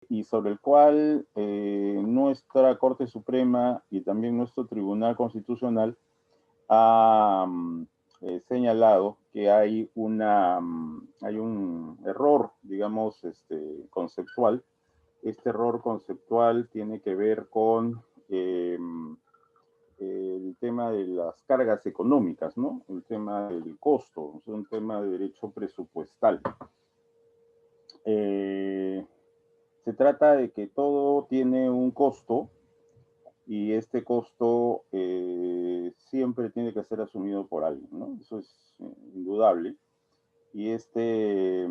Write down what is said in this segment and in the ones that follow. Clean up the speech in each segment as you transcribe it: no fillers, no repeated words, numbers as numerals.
y sobre el cual nuestra Corte Suprema y también nuestro Tribunal Constitucional ha señalado que hay, hay un error, digamos, conceptual. Este error conceptual tiene que ver con el tema de las cargas económicas, ¿no? El tema del costo, es un tema de derecho presupuestal. Se trata de que todo tiene un costo y este costo siempre tiene que ser asumido por alguien, ¿no? Eso es indudable. Y este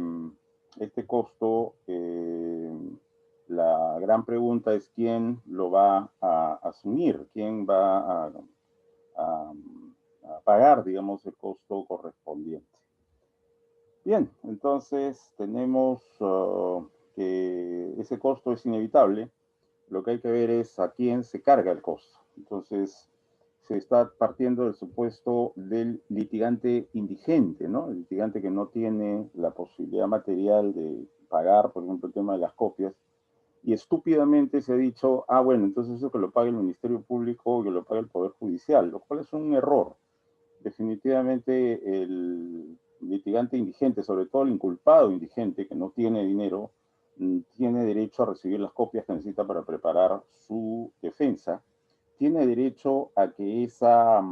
costo, la gran pregunta es quién lo va a asumir, quién va a, a pagar, digamos, el costo correspondiente. Bien, entonces tenemos que ese costo es inevitable. Lo que hay que ver es a quién se carga el costo. Entonces, se está partiendo del supuesto del litigante indigente, ¿no? El litigante que no tiene la posibilidad material de pagar, por ejemplo, el tema de las copias. Y estúpidamente se ha dicho, ah, bueno, entonces eso que lo pague el Ministerio Público o que lo pague el Poder Judicial, lo cual es un error. Definitivamente el litigante indigente, sobre todo el inculpado indigente que no tiene dinero, tiene derecho a recibir las copias que necesita para preparar su defensa, tiene derecho a que esas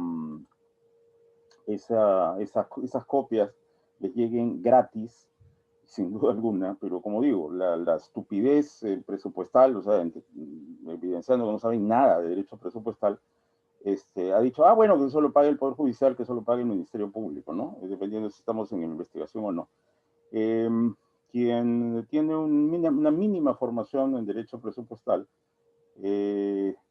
copias les lleguen gratis, sin duda alguna, pero como digo, la estupidez presupuestal, o sea, evidenciando que no saben nada de derecho presupuestal, ha dicho, ah, bueno, que eso lo pague el Poder Judicial, que eso lo pague el Ministerio Público, ¿no? Dependiendo si estamos en investigación o no. Eh, Quien tiene una mínima formación en derecho presupuestal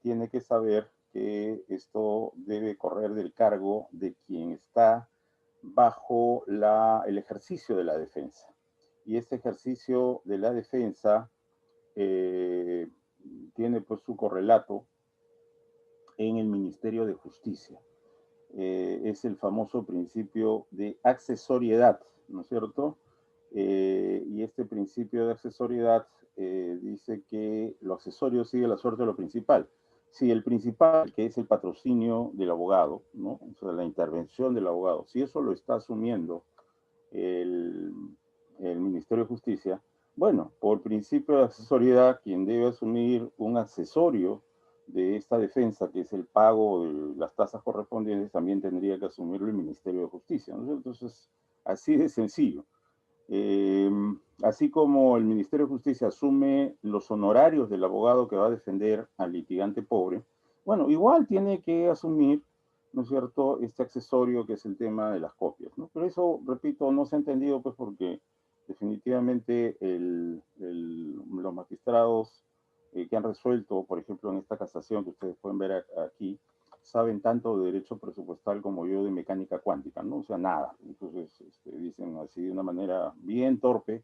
tiene que saber que esto debe correr del cargo de quien está bajo el ejercicio de la defensa. Y este ejercicio de la defensa eh, tiene pues su correlato en el Ministerio de Justicia. Es el famoso principio de accesoriedad, ¿no es cierto? Y este principio de accesoriedad dice que lo accesorio sigue la suerte de lo principal. Si el principal, que es el patrocinio del abogado, ¿no? O sea, la intervención del abogado, si eso lo está asumiendo el, el Ministerio de Justicia, bueno, por principio de accesoriedad, quien debe asumir un accesorio de esta defensa, que es el pago de las tasas correspondientes, también tendría que asumirlo el Ministerio de Justicia, ¿no? Entonces, así de sencillo. Eh, Así como el Ministerio de Justicia asume los honorarios del abogado que va a defender al litigante pobre, bueno, igual tiene que asumir, ¿no es cierto?, este accesorio que es el tema de las copias, ¿no? Pero eso, repito, no se ha entendido, pues, porque definitivamente los magistrados que han resuelto, por ejemplo, en esta casación que ustedes pueden ver aquí, saben tanto de derecho presupuestal como yo de mecánica cuántica, ¿no? O sea, nada. Entonces, dicen así de una manera bien torpe,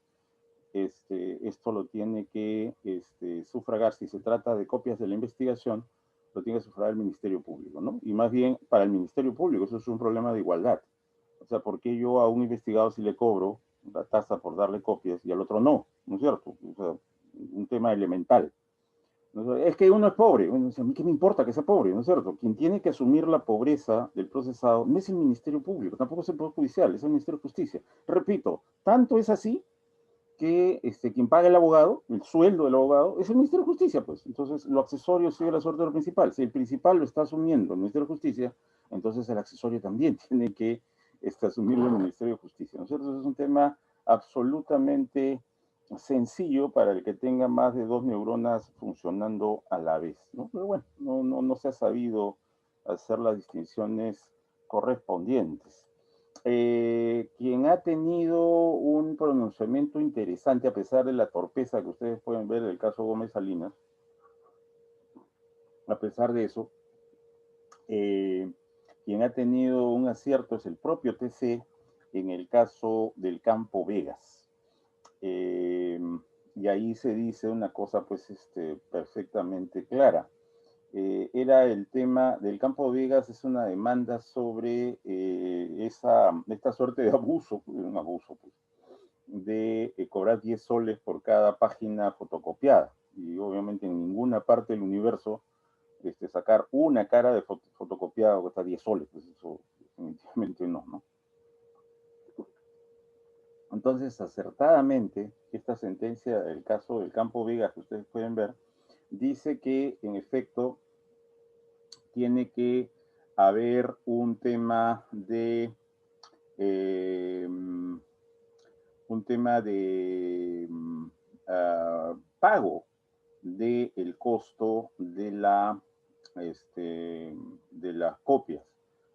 esto lo tiene que sufragar, si se trata de copias de la investigación, lo tiene que sufragar el Ministerio Público, ¿no? Y más bien, para el Ministerio Público, eso es un problema de igualdad. O sea, ¿por qué yo a un investigado sí le cobro la tasa por darle copias y al otro no? ¿No es cierto? O sea, un tema elemental. Es que uno es pobre. Uno dice, a mí qué me importa que sea pobre, ¿no es cierto? Quien tiene que asumir la pobreza del procesado no es el Ministerio Público, tampoco es el Poder Judicial, es el Ministerio de Justicia. Repito, tanto es así que quien paga el abogado, el sueldo del abogado, es el Ministerio de Justicia, pues. Entonces, lo accesorio sigue la suerte de lo principal. Si el principal lo está asumiendo el Ministerio de Justicia, entonces el accesorio también tiene que asumirlo el Ministerio de Justicia, ¿no es cierto? Entonces, es un tema absolutamente sencillo para el que tenga más de dos neuronas funcionando a la vez, ¿no? Pero bueno, no se ha sabido hacer las distinciones correspondientes. Quien ha tenido un pronunciamiento interesante a pesar de la torpeza que ustedes pueden ver en el caso Gómez Salinas, a pesar de eso, eh, quien ha tenido un acierto es el propio TC en el caso del Campo Vegas. Eh, y ahí se dice una cosa pues perfectamente clara. Era el tema del Campo Vegas, es una demanda sobre esta suerte de abuso, un abuso, pues, de cobrar 10 soles por cada página fotocopiada. Y obviamente en ninguna parte del universo sacar una cara de fotocopiada cuesta 10 soles, pues eso definitivamente no, ¿no? Entonces, acertadamente, esta sentencia del caso del Campo Vega, que ustedes pueden ver, dice que, en efecto, tiene que haber un tema de pago del costo de de las copias.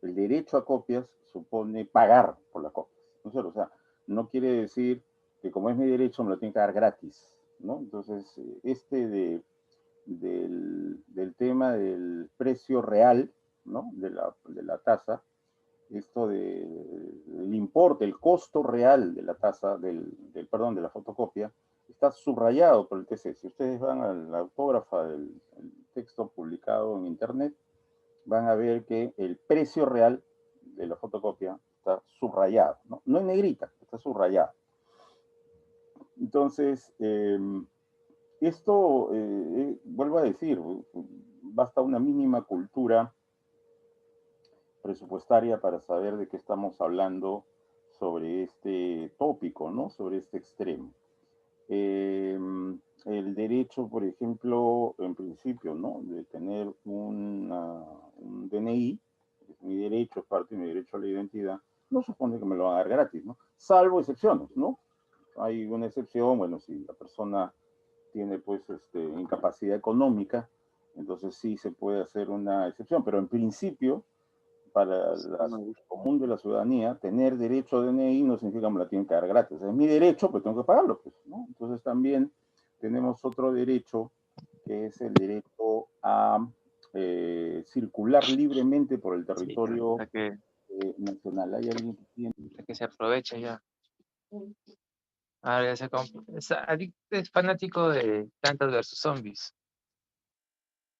El derecho a copias supone pagar por las copias, ¿no es cierto? O sea, no quiere decir que como es mi derecho me lo tiene que dar gratis, ¿no? Entonces, del tema del precio real, ¿no? De la tasa, esto del importe, el costo real de la tasa, perdón, de la fotocopia, está subrayado por el TC. Si ustedes van a la autógrafa del texto publicado en internet, van a ver que el precio real de la fotocopia está subrayado, ¿no? No en negrita, está subrayado. Entonces, esto, vuelvo a decir, basta una mínima cultura presupuestaria para saber de qué estamos hablando sobre este tópico, ¿no? Sobre este extremo. El derecho, por ejemplo, en principio, ¿no? De tener un DNI, es mi derecho, es parte de mi derecho a la identidad, no supone que me lo van a dar gratis, ¿no? Salvo excepciones, ¿no? Hay una excepción, bueno, si la persona tiene, pues, incapacidad económica, entonces sí se puede hacer una excepción, pero en principio, para el común de la ciudadanía, tener derecho a DNI no significa que me la tienen que dar gratis. Es mi derecho, pues tengo que pagarlo, pues, ¿no? Entonces también tenemos otro derecho, que es el derecho a circular libremente por el territorio nacional. ¿Hay alguien que tiene? Que se aprovecha ya. Ahora ya es fanático de Plantas versus Zombies.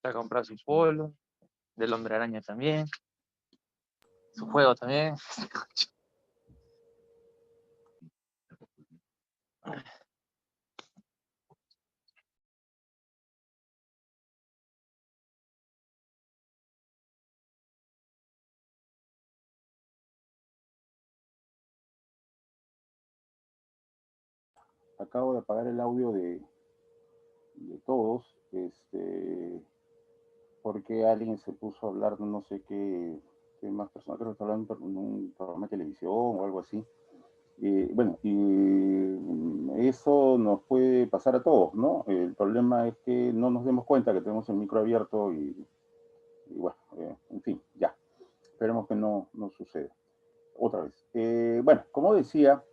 Se ha comprado su polo, del Hombre Araña también, su juego también. Acabo de apagar el audio de todos, porque alguien se puso a hablar de no sé qué más personas, creo que está hablando en un programa de televisión o algo así. Bueno, y eso nos puede pasar a todos, ¿no? El problema es que no nos demos cuenta que tenemos el micro abierto y bueno, en fin, ya. Esperemos que no suceda. Otra vez. Bueno, como decía,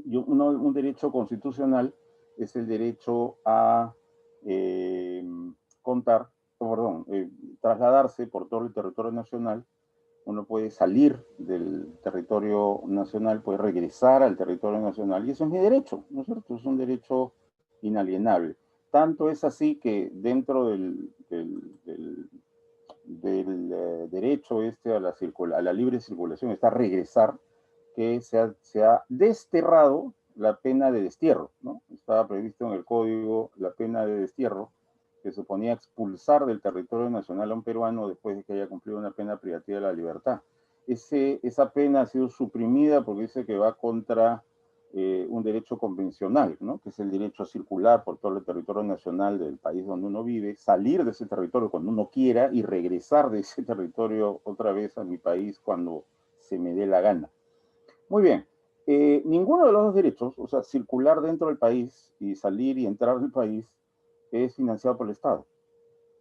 un derecho constitucional es el derecho a trasladarse por todo el territorio nacional. Uno puede salir del territorio nacional, puede regresar al territorio nacional, y eso es mi derecho, ¿no es cierto? Es un derecho inalienable. Tanto es así que dentro del derecho a la libre circulación está regresar, que se ha desterrado la pena de destierro, ¿no? Estaba previsto en el código la pena de destierro, que suponía expulsar del territorio nacional a un peruano después de que haya cumplido una pena privativa de la libertad. Esa pena ha sido suprimida porque dice que va contra un derecho convencional, ¿no? Que es el derecho a circular por todo el territorio nacional del país donde uno vive, salir de ese territorio cuando uno quiera y regresar de ese territorio otra vez a mi país cuando se me dé la gana. Muy bien. Ninguno de los dos derechos, o sea, circular dentro del país y salir y entrar del país, es financiado por el Estado.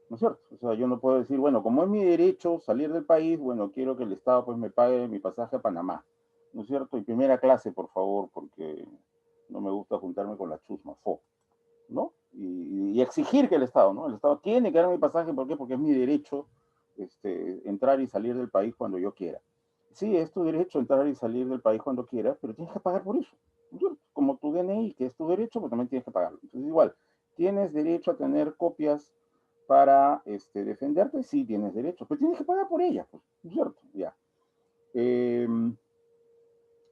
¿No es cierto? O sea, yo no puedo decir, bueno, como es mi derecho salir del país, bueno, quiero que el Estado pues me pague mi pasaje a Panamá. ¿No es cierto? Y primera clase, por favor, porque no me gusta juntarme con la chusma, ¿no? Y exigir que el Estado, ¿no? El Estado tiene que dar mi pasaje, ¿por qué? Porque es mi derecho entrar y salir del país cuando yo quiera. Sí, es tu derecho entrar y salir del país cuando quieras, pero tienes que pagar por eso. Como tu DNI, que es tu derecho, pues también tienes que pagarlo. Entonces, igual, ¿tienes derecho a tener copias para defenderte? Sí, tienes derecho, pero tienes que pagar por ellas, pues, ¿no es cierto? Ya.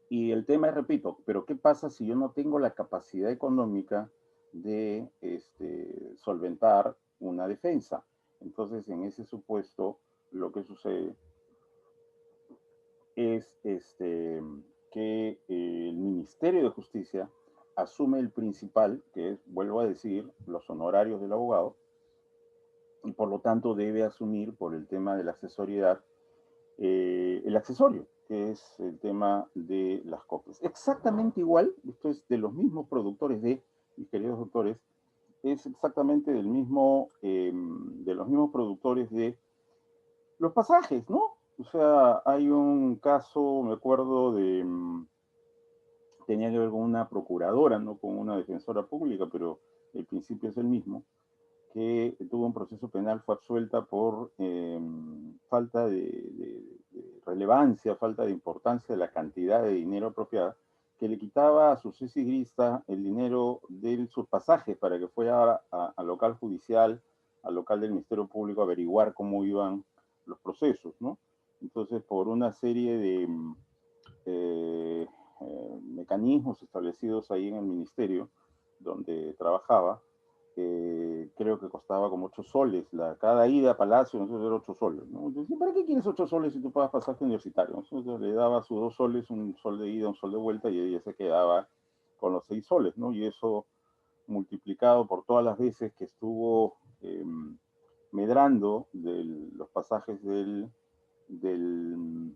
Y el tema es, repito, pero ¿qué pasa si yo no tengo la capacidad económica de solventar una defensa? Entonces, en ese supuesto, lo que sucede es que el Ministerio de Justicia asume el principal, que es, vuelvo a decir, los honorarios del abogado, y por lo tanto debe asumir por el tema de la asesoriedad el accesorio, que es el tema de las copias. Exactamente igual, esto es de los mismos productores de, mis queridos doctores, es exactamente del mismo, de los mismos productores de los pasajes, ¿no? O sea, hay un caso, me acuerdo de, tenía que ver con una procuradora, no con una defensora pública, pero el principio es el mismo, que tuvo un proceso penal, fue absuelta por falta de relevancia, falta de importancia de la cantidad de dinero apropiada, que le quitaba a su cesigrista el dinero de sus pasajes para que fuera al local judicial, al local del Ministerio Público, a averiguar cómo iban los procesos, ¿no? Entonces, por una serie de eh, mecanismos establecidos ahí en el ministerio donde trabajaba, creo que costaba como 8 soles, cada ida a Palacio, nosotros era 8 soles, ¿no? Entonces, ¿para qué quieres 8 soles si tú pagas pasaje universitario? Entonces le daba sus 2 soles, un sol de ida, un sol de vuelta, y ella se quedaba con los 6 soles, ¿no? Y eso multiplicado por todas las veces que estuvo medrando los pasajes del, del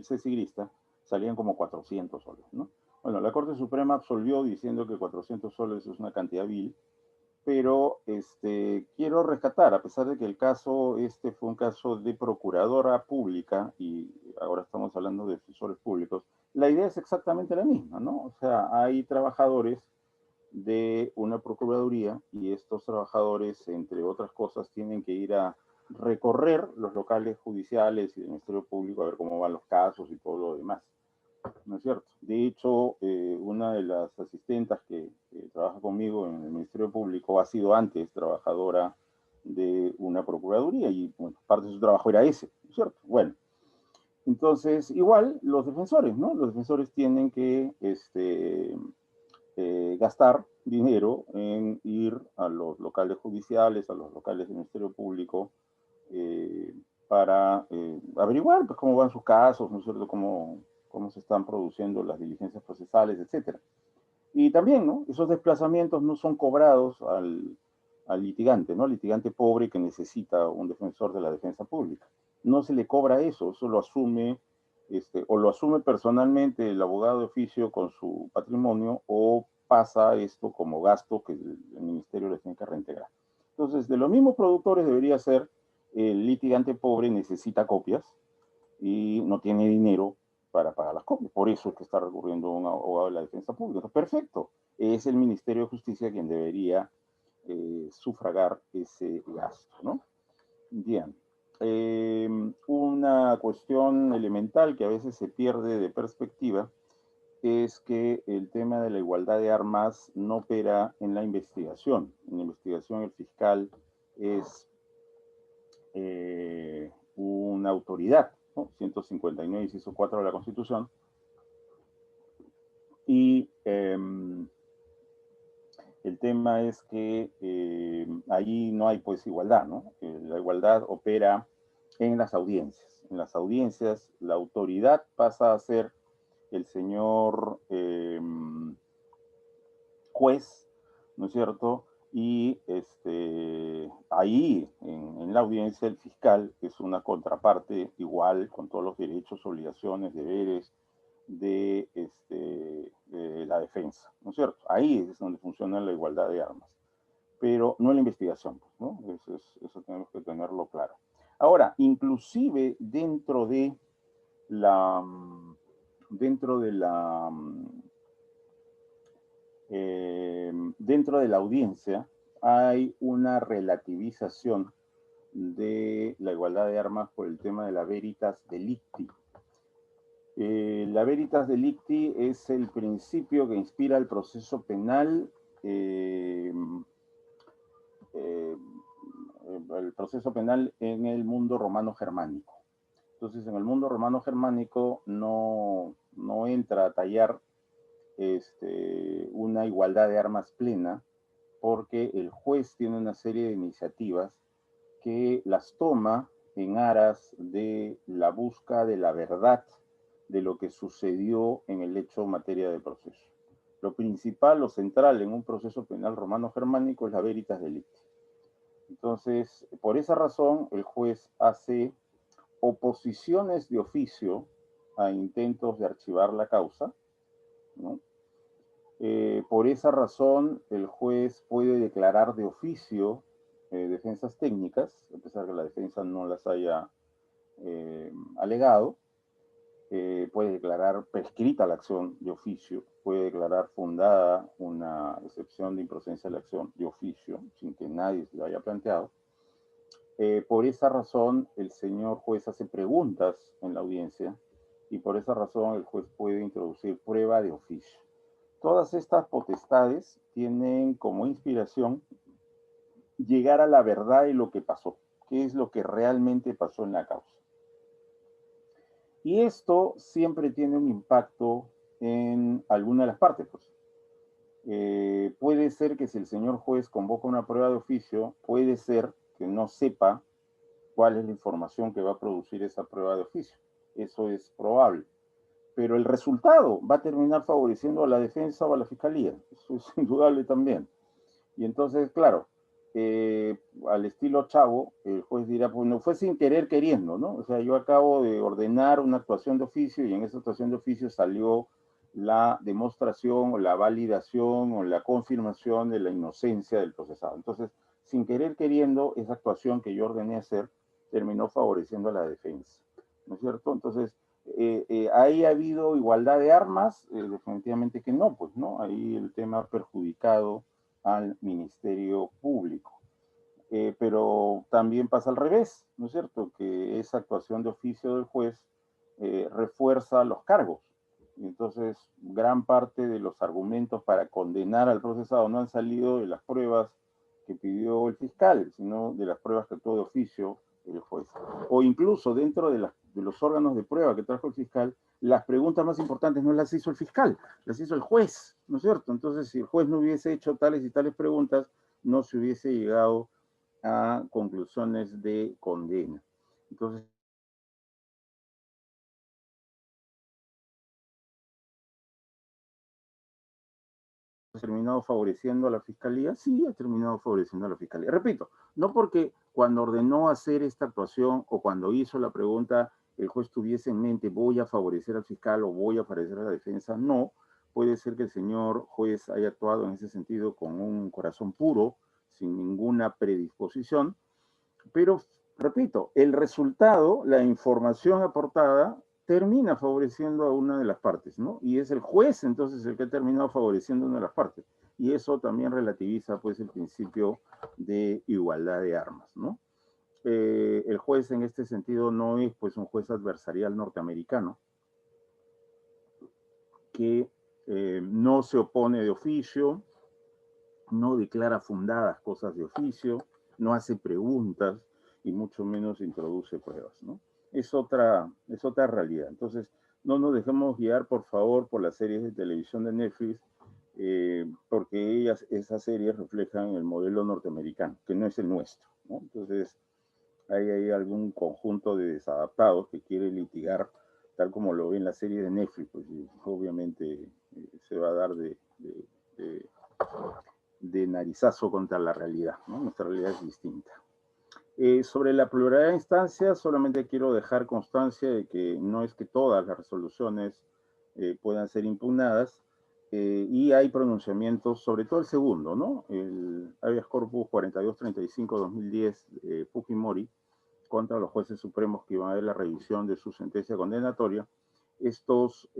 cesigrista, salían como 400 soles, ¿no? Bueno, la Corte Suprema absolvió diciendo que 400 soles es una cantidad vil, pero quiero rescatar, a pesar de que el caso fue un caso de procuradora pública y ahora estamos hablando de defensores públicos, la idea es exactamente la misma, ¿no? O sea, hay trabajadores de una procuraduría y estos trabajadores, entre otras cosas, tienen que ir a recorrer los locales judiciales y del Ministerio Público a ver cómo van los casos y todo lo demás, ¿no es cierto? De hecho, una de las asistentas que trabaja conmigo en el Ministerio Público ha sido antes trabajadora de una procuraduría y bueno, parte de su trabajo era ese, ¿no es cierto? Bueno, entonces, igual los defensores, ¿no? Los defensores tienen que gastar dinero en ir a los locales judiciales, a los locales del Ministerio Público, para averiguar pues, cómo van sus casos, ¿no es cierto? Cómo se están produciendo las diligencias procesales, etcétera. Y también, ¿no? Esos desplazamientos no son cobrados al litigante, ¿no? Al litigante pobre que necesita un defensor de la defensa pública. No se le cobra eso lo asume, o lo asume personalmente el abogado de oficio con su patrimonio, o pasa esto como gasto que el ministerio le tiene que reintegrar. Entonces, de los mismos productores debería ser, el litigante pobre necesita copias y no tiene dinero para pagar las copias. Por eso es que está recurriendo a un abogado de la defensa pública. Entonces, perfecto. Es el Ministerio de Justicia quien debería sufragar ese gasto, ¿no? Bien. Una cuestión elemental que a veces se pierde de perspectiva es que el tema de la igualdad de armas no opera en la investigación. En la investigación el fiscal es una autoridad, ¿no? 159, inciso 4 de la Constitución, y el tema es que ahí no hay pues igualdad, ¿no? La igualdad opera en las audiencias. En las audiencias la autoridad pasa a ser el señor juez, ¿no es cierto? Y ahí, en la audiencia, el fiscal es una contraparte igual, con todos los derechos, obligaciones, deberes de la defensa, ¿no es cierto? Ahí es donde funciona la igualdad de armas, pero no en la investigación, ¿no? Eso tenemos que tenerlo claro. Ahora, inclusive la, dentro de la dentro de la audiencia hay una relativización de la igualdad de armas por el tema de la veritas delicti. La veritas delicti es el principio que inspira el proceso penal, el proceso penal en el mundo romano germánico. Entonces, en el mundo romano-germánico no entra a tallar una igualdad de armas plena, porque el juez tiene una serie de iniciativas que las toma en aras de la búsqueda de la verdad de lo que sucedió en el hecho materia de proceso. Lo principal, lo central en un proceso penal romano-germánico es la veritas delicti. Entonces, por esa razón, el juez hace oposiciones de oficio a intentos de archivar la causa, ¿no? Por esa razón, el juez puede declarar de oficio defensas técnicas, a pesar que la defensa no las haya alegado. Puede declarar prescrita la acción de oficio, puede declarar fundada una excepción de improcedencia de la acción de oficio, sin que nadie se lo haya planteado. Por esa razón, el señor juez hace preguntas en la audiencia y por esa razón el juez puede introducir prueba de oficio. Todas estas potestades tienen como inspiración llegar a la verdad de lo que pasó, qué es lo que realmente pasó en la causa. Y esto siempre tiene un impacto en alguna de las partes, pues. Puede ser que si el señor juez convoca una prueba de oficio, puede ser que no sepa cuál es la información que va a producir esa prueba de oficio. Eso es probable. Pero el resultado va a terminar favoreciendo a la defensa o a la fiscalía. Eso es indudable también. Y entonces, claro, al estilo Chavo, el juez dirá, pues no fue sin querer queriendo, ¿no? O sea, yo acabo de ordenar una actuación de oficio y en esa actuación de oficio salió la demostración o la validación o la confirmación de la inocencia del procesado. Entonces, sin querer queriendo, esa actuación que yo ordené hacer terminó favoreciendo a la defensa, ¿no es cierto? Entonces, ¿ahí ha habido igualdad de armas? Definitivamente que no, pues, ¿no? Ahí el tema ha perjudicado al Ministerio Público. Pero también pasa al revés, ¿no es cierto? Que esa actuación de oficio del juez refuerza los cargos. Entonces, gran parte de los argumentos para condenar al procesado no han salido de las pruebas que pidió el fiscal, sino de las pruebas que actuó de oficio el juez. O incluso dentro de los órganos de prueba que trajo el fiscal, las preguntas más importantes no las hizo el fiscal, las hizo el juez, ¿no es cierto? Entonces, si el juez no hubiese hecho tales y tales preguntas, no se hubiese llegado a conclusiones de condena. Entonces, ¿ha terminado favoreciendo a la fiscalía? Sí, ha terminado favoreciendo a la fiscalía. Repito, no porque cuando ordenó hacer esta actuación o cuando hizo la pregunta el juez tuviese en mente voy a favorecer al fiscal o voy a favorecer a la defensa, no. Puede ser que el señor juez haya actuado en ese sentido con un corazón puro, sin ninguna predisposición, pero repito, el resultado, la información aportada, termina favoreciendo a una de las partes, ¿no? Y es el juez entonces el que ha terminado favoreciendo a una de las partes. Y eso también relativiza pues el principio de igualdad de armas, ¿no? El juez en este sentido no es pues un juez adversarial norteamericano que no se opone de oficio, no declara fundadas cosas de oficio, no hace preguntas y mucho menos introduce pruebas, ¿no? Es otra realidad. Entonces, no nos dejemos guiar, por favor, por las series de televisión de Netflix, porque esas series reflejan el modelo norteamericano, que no es el nuestro, ¿no? Entonces, hay algún conjunto de desadaptados que quiere litigar tal como lo ve en la serie de Netflix, pues y obviamente se va a dar de narizazo contra la realidad, ¿no? Nuestra realidad es distinta. Sobre la pluralidad de instancias, solamente quiero dejar constancia de que no es que todas las resoluciones puedan ser impugnadas, y hay pronunciamientos, sobre todo el segundo, ¿no? El habeas corpus 4235-2010, Fujimori, contra los jueces supremos que iban a ver la revisión de su sentencia condenatoria. Estos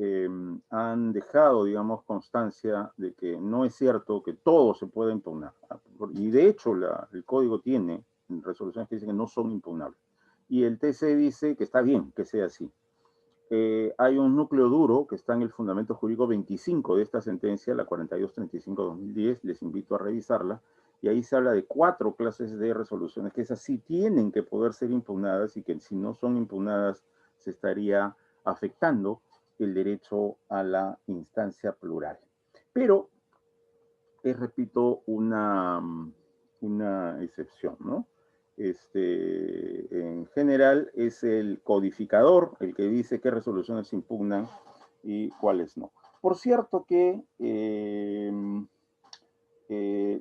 han dejado, digamos, constancia de que no es cierto que todo se pueda impugnar. Y de hecho, el código tiene resoluciones que dicen que no son impugnables. Y el TC dice que está bien que sea así. Hay un núcleo duro que está en el fundamento jurídico 25 de esta sentencia, la 4235-2010, les invito a revisarla, y ahí se habla de 4 clases de resoluciones que esas sí tienen que poder ser impugnadas y que si no son impugnadas se estaría afectando el derecho a la instancia plural. Pero es, repito, una excepción, ¿no? En general es el codificador el que dice qué resoluciones se impugnan y cuáles no. Por cierto que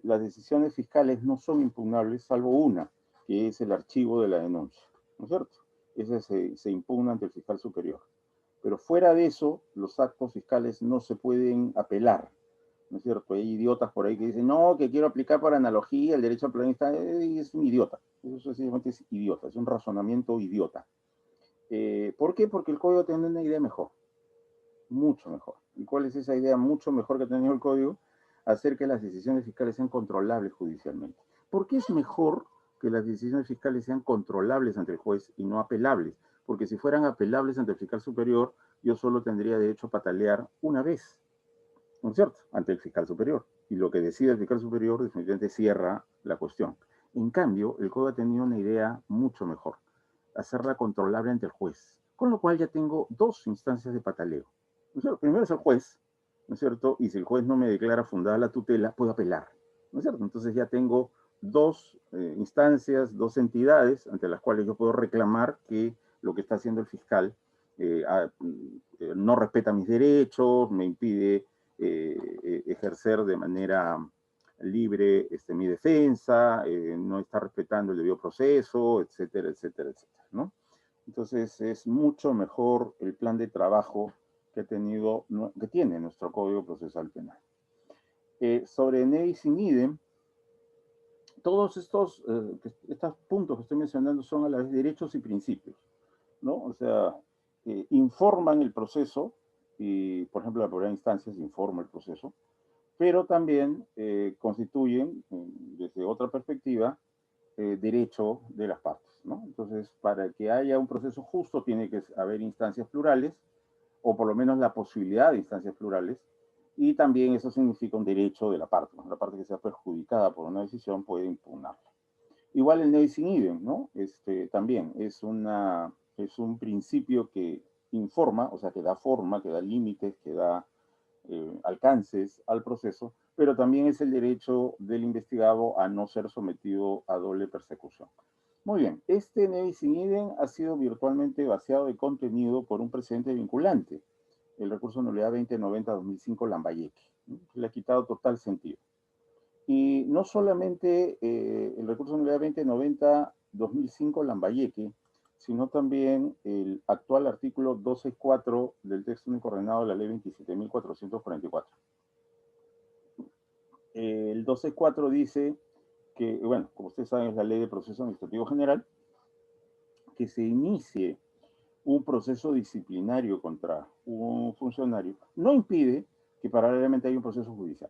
las decisiones fiscales no son impugnables, salvo una, que es el archivo de la denuncia, ¿no es cierto? Ese se impugna ante el fiscal superior. Pero fuera de eso, los actos fiscales no se pueden apelar, ¿no es cierto? Hay idiotas por ahí que dicen, no, que quiero aplicar por analogía el derecho al planista, es un idiota. Eso sencillamente es idiota, es un razonamiento idiota. ¿Por qué? Porque el código tiene una idea mejor, mucho mejor. ¿Y cuál es esa idea mucho mejor que ha tenido el código? Hacer que las decisiones fiscales sean controlables judicialmente. ¿Por qué es mejor que las decisiones fiscales sean controlables ante el juez y no apelables? Porque si fueran apelables ante el fiscal superior, yo solo tendría derecho a patalear una vez, ¿no es cierto?, ante el fiscal superior. Y lo que decide el fiscal superior definitivamente cierra la cuestión. En cambio, el código ha tenido una idea mucho mejor, hacerla controlable ante el juez, con lo cual ya tengo dos instancias de pataleo. ¿No es cierto? Primero es el juez, ¿no es cierto? Y si el juez no me declara fundada la tutela, puedo apelar, ¿no es cierto? Entonces ya tengo dos instancias, dos entidades ante las cuales yo puedo reclamar que lo que está haciendo el fiscal no respeta mis derechos, me impide ejercer de manera libre mi defensa, no está respetando el debido proceso, etcétera, etcétera, etcétera, ¿no? Entonces es mucho mejor el plan de trabajo que tiene nuestro Código Procesal Penal. Sobre nevis in idem, todos estos puntos que estoy mencionando son a la vez derechos y principios, ¿no? O sea, informan el proceso, y por ejemplo la primera instancia se informa el proceso, pero también constituyen, desde otra perspectiva, derecho de las partes, ¿no? Entonces, para que haya un proceso justo, tiene que haber instancias plurales, o por lo menos la posibilidad de instancias plurales, y también eso significa un derecho de la parte, ¿no? La parte que sea perjudicada por una decisión puede impugnarla. Igual el nevis in idem, ¿no? También es un principio que informa, o sea, que da forma, que da límites, que da alcances al proceso, pero también es el derecho del investigado a no ser sometido a doble persecución. Muy bien, este nevis in idem ha sido virtualmente vaciado de contenido por un precedente vinculante, el recurso de nulidad 2090-2005 Lambayeque, ¿no? Le ha quitado total sentido. Y no solamente el recurso de nulidad 2090-2005 Lambayeque, sino también el actual artículo 12.4 del texto único ordenado de la ley 27.444. El 12.4 dice que, bueno, como ustedes saben, es la ley de proceso administrativo general, que se inicie un proceso disciplinario contra un funcionario, no impide que paralelamente haya un proceso judicial.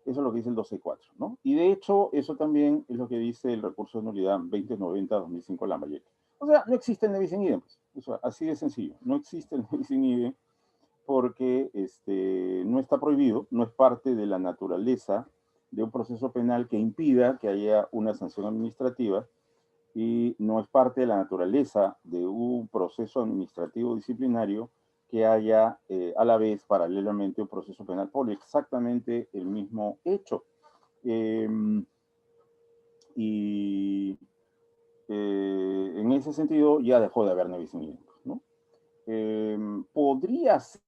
Eso es lo que dice el 12.4, ¿no? Y de hecho, eso también es lo que dice el recurso de nulidad 2090-2005 Lambayeque. O sea, no existe el nevis in idem, pues. Eso, así de sencillo. No existe el nevis in idem porque no está prohibido, no es parte de la naturaleza de un proceso penal que impida que haya una sanción administrativa, y no es parte de la naturaleza de un proceso administrativo disciplinario que haya a la vez paralelamente un proceso penal por exactamente el mismo hecho. En ese sentido ya dejó de haber nevis in idem, ¿no? Podría ser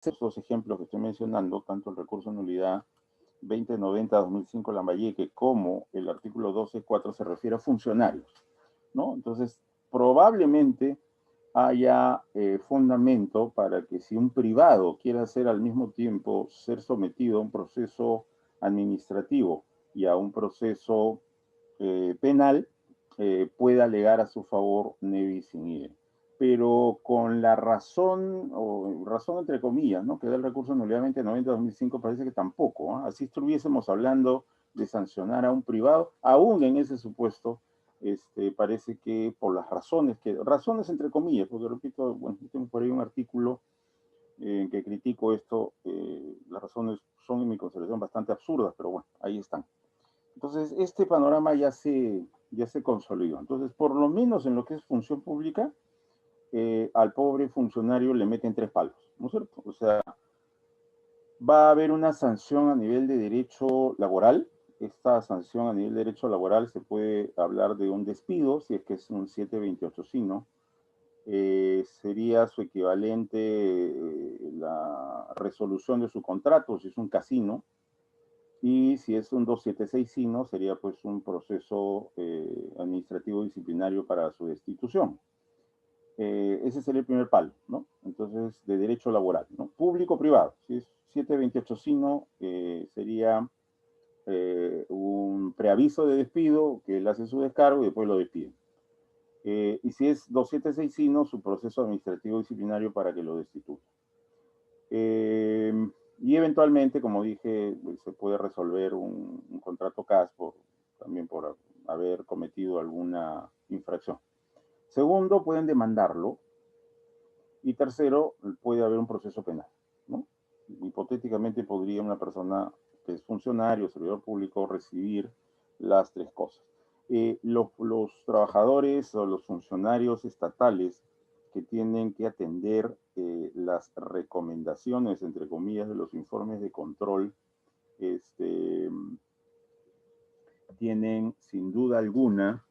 estos ejemplos que estoy mencionando, tanto el recurso de nulidad 2090-2005 Lambayeque como el artículo 12.4 se refiere a funcionarios, ¿no? Entonces, probablemente haya fundamento para que si un privado quiere hacer al mismo tiempo ser sometido a un proceso administrativo y a un proceso penal, pueda alegar a su favor nevis in idem. Pero con la razón, o razón entre comillas, ¿no?, que da el recurso de nulidad 2090-2005, parece que tampoco, ¿eh? Así estuviésemos hablando de sancionar a un privado, aún en ese supuesto, parece que por las razones entre comillas, porque repito, bueno, tengo por ahí un artículo en que critico esto, las razones son en mi consideración bastante absurdas, pero bueno, ahí están. Entonces, este panorama ya se consolidó. Entonces, por lo menos en lo que es función pública, al pobre funcionario le meten 3 palos, ¿no es cierto? O sea, va a haber una sanción a nivel de derecho laboral. Esta sanción a nivel de derecho laboral se puede hablar de un despido, si es que es un 728 sino. Sería su equivalente la resolución de su contrato, si es un casino, y si es un 276 sino, sería pues un proceso administrativo disciplinario para su destitución. Ese sería el primer palo, ¿no? Entonces, de derecho laboral, ¿no? Público-privado. Si es 728 sino, sería un preaviso de despido, que él hace su descargo y después lo despiden. Y si es 276 sino, su proceso administrativo disciplinario para que lo destituya. Y eventualmente, como dije, se puede resolver un contrato CAS también por haber cometido alguna infracción. Segundo, pueden demandarlo. Y tercero, puede haber un proceso penal, ¿no? Hipotéticamente podría una persona que es funcionario, servidor público, recibir las 3 cosas. Los trabajadores o los funcionarios estatales que tienen que atender las recomendaciones, entre comillas, de los informes de control, tienen sin duda alguna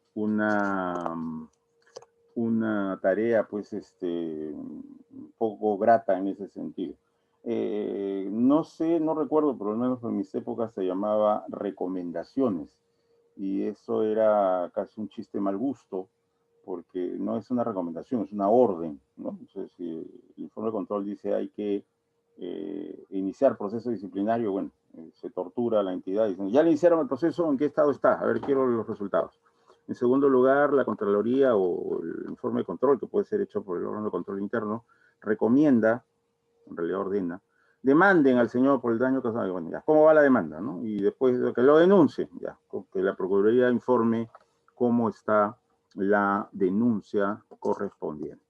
una tarea pues un poco grata en ese sentido. No sé, no recuerdo, pero al menos en mis épocas se llamaba recomendaciones y eso era casi un chiste mal gusto porque no es una recomendación, es una orden, ¿no? Entonces, si el informe de control dice hay que iniciar proceso disciplinario, bueno, se tortura a la entidad diciendo, ya le iniciaron el proceso, ¿en qué estado está? A ver, quiero los resultados. En segundo lugar, la Contraloría o el informe de control, que puede ser hecho por el órgano de control interno, recomienda, en realidad ordena, demanden al señor por el daño causado. Bueno, ya, ¿cómo va la demanda? ¿No? Y después de que lo denuncie, ya, que la Procuraduría informe cómo está la denuncia correspondiente.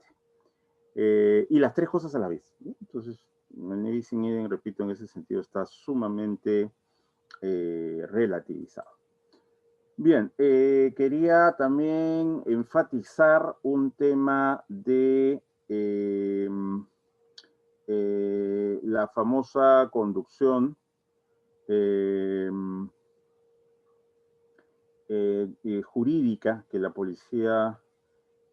Y las 3 cosas a la vez, ¿no? Entonces, el Nevis in idem, repito, en ese sentido está sumamente relativizado. Bien, quería también enfatizar un tema de la famosa conducción jurídica que la policía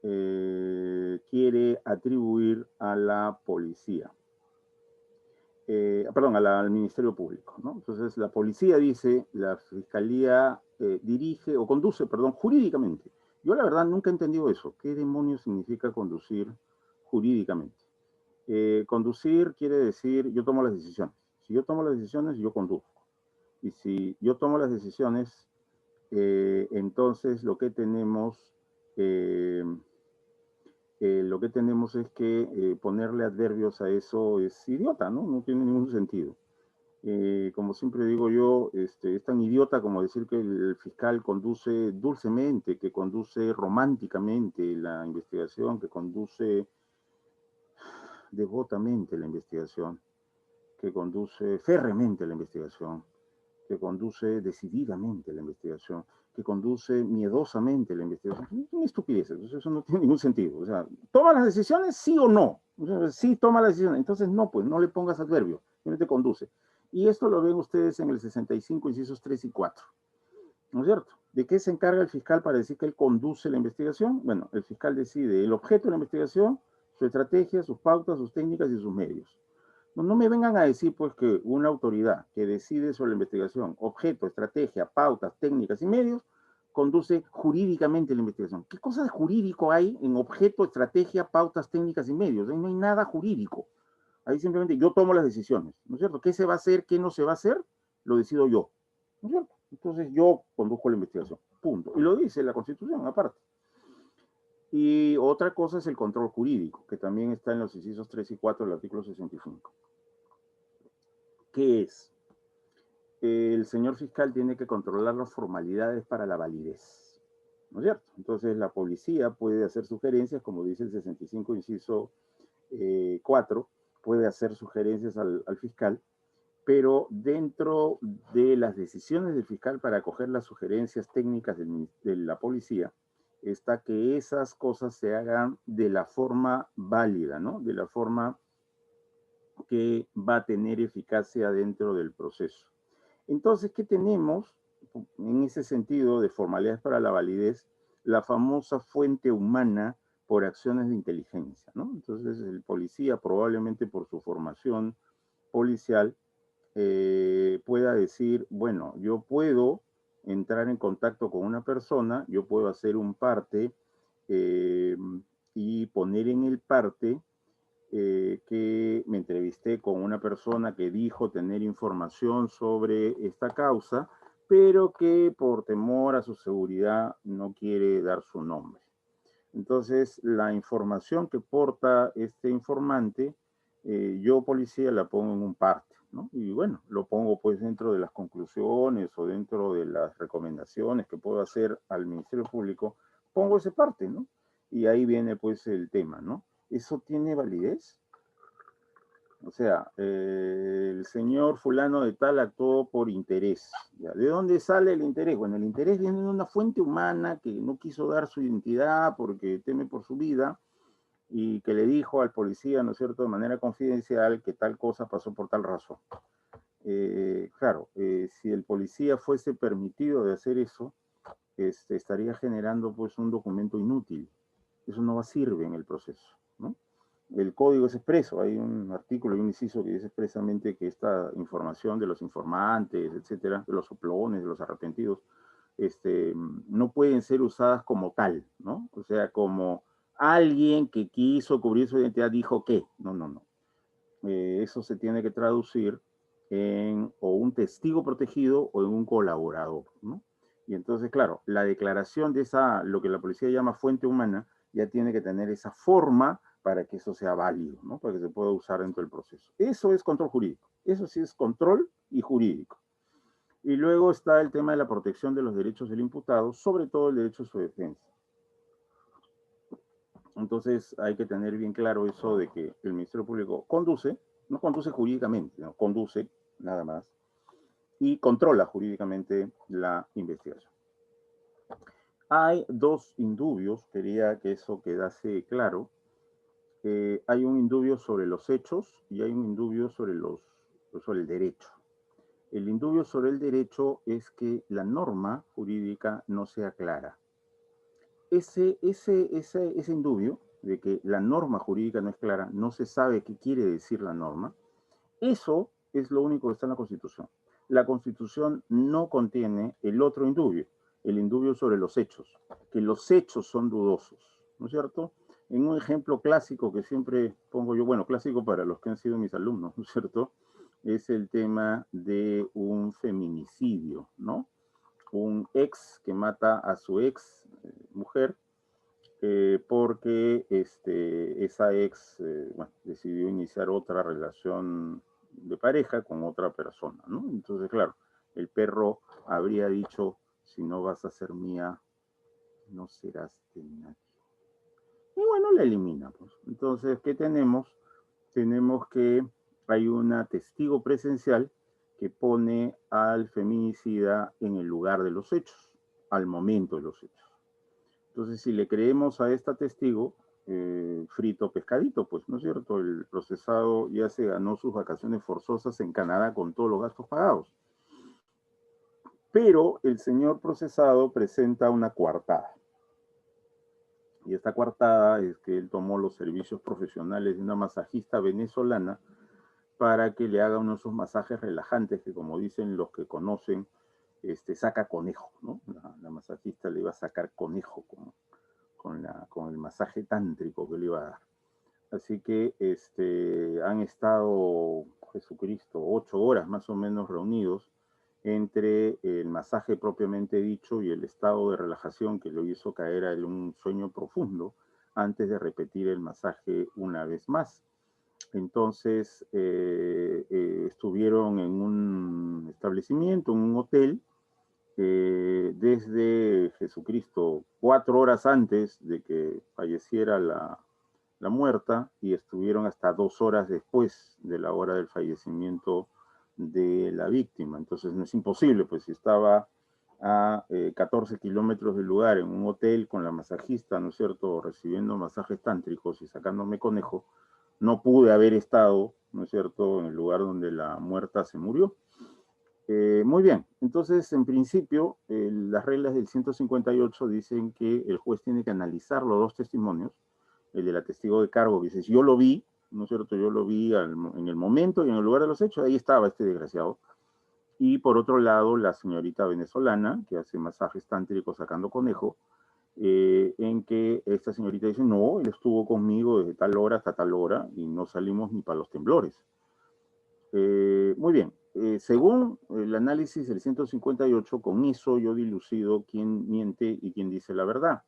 quiere atribuir a la policía. Perdón, al Ministerio Público, ¿no? Entonces, la policía dice, la Fiscalía dirige o conduce, perdón, jurídicamente. Yo la verdad nunca he entendido eso. ¿Qué demonios significa conducir jurídicamente? Conducir quiere decir, yo tomo las decisiones. Si yo tomo las decisiones, yo conduzco. Y si yo tomo las decisiones, entonces lo que tenemos es que ponerle adverbios a eso es idiota, ¿no? No tiene ningún sentido. Como siempre digo yo, es tan idiota como decir que el fiscal conduce dulcemente, que conduce románticamente la investigación, que conduce devotamente la investigación, que conduce férreamente la investigación, que conduce decididamente la investigación, que conduce miedosamente la investigación. Son estupideces, eso no tiene ningún sentido. O sea, ¿toma las decisiones sí o no? O sea, sí toma las decisiones, entonces no, pues no le pongas adverbio, simplemente conduce. Y esto lo ven ustedes en el 65, incisos 3 y 4. ¿No es cierto? ¿De qué se encarga el fiscal para decir que él conduce la investigación? Bueno, el fiscal decide el objeto de la investigación, su estrategia, sus pautas, sus técnicas y sus medios. No me vengan a decir pues que una autoridad que decide sobre la investigación, objeto, estrategia, pautas, técnicas y medios, conduce jurídicamente la investigación. ¿Qué cosa de jurídico hay en objeto, estrategia, pautas, técnicas y medios? Ahí no hay nada jurídico. Ahí simplemente yo tomo las decisiones, ¿no es cierto? ¿Qué se va a hacer, qué no se va a hacer? Lo decido yo, ¿no es cierto? Entonces yo conduzco la investigación, punto. Y lo dice la Constitución, aparte. Y otra cosa es el control jurídico, que también está en los incisos 3 y 4 del artículo 65. ¿Qué es? El señor fiscal tiene que controlar las formalidades para la validez, ¿no es cierto? Entonces la policía puede hacer sugerencias, como dice el 65, inciso 4, puede hacer sugerencias al fiscal pero dentro de las decisiones del fiscal para acoger las sugerencias técnicas de la policía, está que esas cosas se hagan de la forma válida, ¿no? De la forma que va a tener eficacia dentro del proceso. Entonces, ¿qué tenemos en ese sentido de formalidades para la validez? La famosa fuente humana por acciones de inteligencia, ¿no? Entonces, el policía, probablemente por su formación policial, pueda decir, bueno, yo puedo entrar en contacto con una persona, yo puedo hacer un parte y poner en el parte que me entrevisté con una persona que dijo tener información sobre esta causa, pero que por temor a su seguridad no quiere dar su nombre. Entonces, la información que porta este informante, yo policía la pongo en un parte, ¿no? Y bueno, lo pongo pues dentro de las conclusiones o dentro de las recomendaciones que puedo hacer al Ministerio Público, pongo ese parte, ¿no? Y ahí viene pues el tema, ¿no? ¿Eso tiene validez? O sea, el señor fulano de tal actuó por interés. ¿Ya? ¿De dónde sale el interés? Bueno, el interés viene de una fuente humana que no quiso dar su identidad porque teme por su vida y que le dijo al policía, ¿no es cierto?, de manera confidencial que tal cosa pasó por tal razón. Claro, si el policía fuese permitido de hacer eso, estaría generando pues un documento inútil. Eso no va a servir en el proceso, ¿no? El código es expreso, hay un artículo y un inciso que dice expresamente que esta información de los informantes, etcétera, de los soplones, de los arrepentidos, no pueden ser usadas como tal, ¿no? O sea, como alguien que quiso cubrir su identidad dijo que, no, no, no. Eso se tiene que traducir en o un testigo protegido o en un colaborador, ¿no? Y entonces, claro, la declaración de esa, lo que la policía llama fuente humana, ya tiene que tener esa forma para que eso sea válido, ¿no? Para que se pueda usar dentro del proceso. Eso es control jurídico. Eso sí es control y jurídico. Y luego está el tema de la protección de los derechos del imputado, sobre todo el derecho a su defensa. Entonces hay que tener bien claro eso de que el Ministerio Público conduce, no conduce jurídicamente, no conduce nada más, y controla jurídicamente la investigación. Hay dos indubios, quería que eso quedase claro. Hay un indubio sobre los hechos y hay un indubio sobre el derecho. El indubio sobre el derecho es que la norma jurídica no sea clara. Ese indubio de que la norma jurídica no es clara, no se sabe qué quiere decir la norma, eso es lo único que está en la Constitución. La Constitución no contiene el otro indubio, el indubio sobre los hechos, que los hechos son dudosos, ¿no es cierto? En un ejemplo clásico que siempre pongo yo, bueno, clásico para los que han sido mis alumnos, ¿no es cierto? Es el tema de un feminicidio, ¿no? Un ex que mata a su ex mujer porque esa ex bueno, decidió iniciar otra relación de pareja con otra persona, ¿no? Entonces, claro, el perro habría dicho, si no vas a ser mía, no serás de nadie. Y bueno, la elimina, pues. Entonces, ¿qué tenemos? Tenemos que hay una testigo presencial que pone al feminicida en el lugar de los hechos, al momento de los hechos. Entonces, si le creemos a esta testigo, frito pescadito, pues, ¿no es cierto? El procesado ya se ganó sus vacaciones forzosas en Canadá con todos los gastos pagados. Pero el señor procesado presenta una coartada. Y esta coartada es que él tomó los servicios profesionales de una masajista venezolana para que le haga uno de esos masajes relajantes que, como dicen los que conocen, saca conejo, ¿no? La masajista le iba a sacar conejo con el masaje tántrico que le iba a dar. Así que han estado Jesucristo 8 horas más o menos reunidos entre el masaje propiamente dicho y el estado de relajación que lo hizo caer en un sueño profundo antes de repetir el masaje una vez más. Entonces estuvieron en un establecimiento, en un hotel, desde Jesucristo 4 horas antes de que falleciera la muerta y estuvieron hasta 2 horas después de la hora del fallecimiento de la víctima. Entonces no es imposible, pues si estaba a 14 kilómetros del lugar en un hotel con la masajista, ¿no es cierto?, recibiendo masajes tántricos y sacándome conejo, no pude haber estado, ¿no es cierto?, en el lugar donde la muerta se murió. Muy bien, entonces en principio las reglas del 158 dicen que el juez tiene que analizar los dos testimonios, el de la testigo de cargo que dice, yo lo vi, ¿no es cierto? Yo lo vi en el momento y en el lugar de los hechos, ahí estaba este desgraciado. Y por otro lado, la señorita venezolana, que hace masajes tántricos sacando conejo, en que esta señorita dice, no, él estuvo conmigo desde tal hora hasta tal hora y no salimos ni para los temblores. Muy bien, según el análisis del 158, con eso yo dilucido quién miente y quién dice la verdad.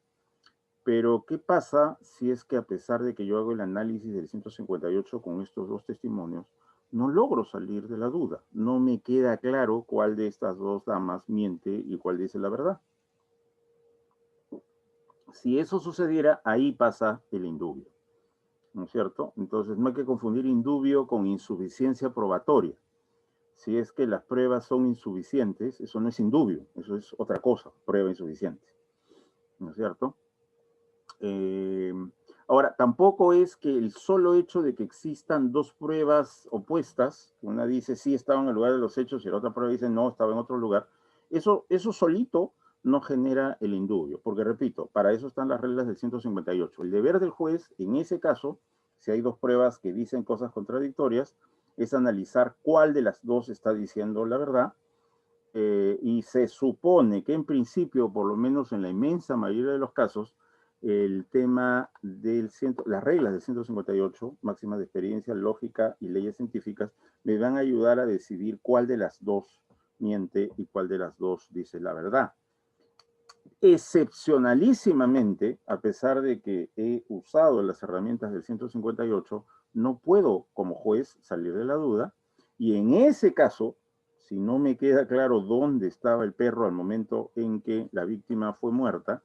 Pero, ¿qué pasa si es que a pesar de que yo hago el análisis del 158 con estos dos testimonios, no logro salir de la duda? No me queda claro cuál de estas dos damas miente y cuál dice la verdad. Si eso sucediera, ahí pasa el indubio, ¿no es cierto? Entonces no hay que confundir indubio con insuficiencia probatoria. Si es que las pruebas son insuficientes, eso no es indubio, eso es otra cosa, prueba insuficiente, ¿no es cierto? Ahora, tampoco es que el solo hecho de que existan dos pruebas opuestas, una dice sí estaba en el lugar de los hechos y la otra prueba dice no, estaba en otro lugar, eso solito no genera el indubio, porque repito, para eso están las reglas del 158. El deber del juez, en ese caso, si hay dos pruebas que dicen cosas contradictorias, es analizar cuál de las dos está diciendo la verdad, y se supone que en principio, por lo menos en la inmensa mayoría de los casos, el tema las reglas del 158, máximas de experiencia, lógica y leyes científicas, me van a ayudar a decidir cuál de las dos miente y cuál de las dos dice la verdad. Excepcionalísimamente, a pesar de que he usado las herramientas del 158, no puedo como juez salir de la duda, y en ese caso, si no me queda claro dónde estaba el perro al momento en que la víctima fue muerta,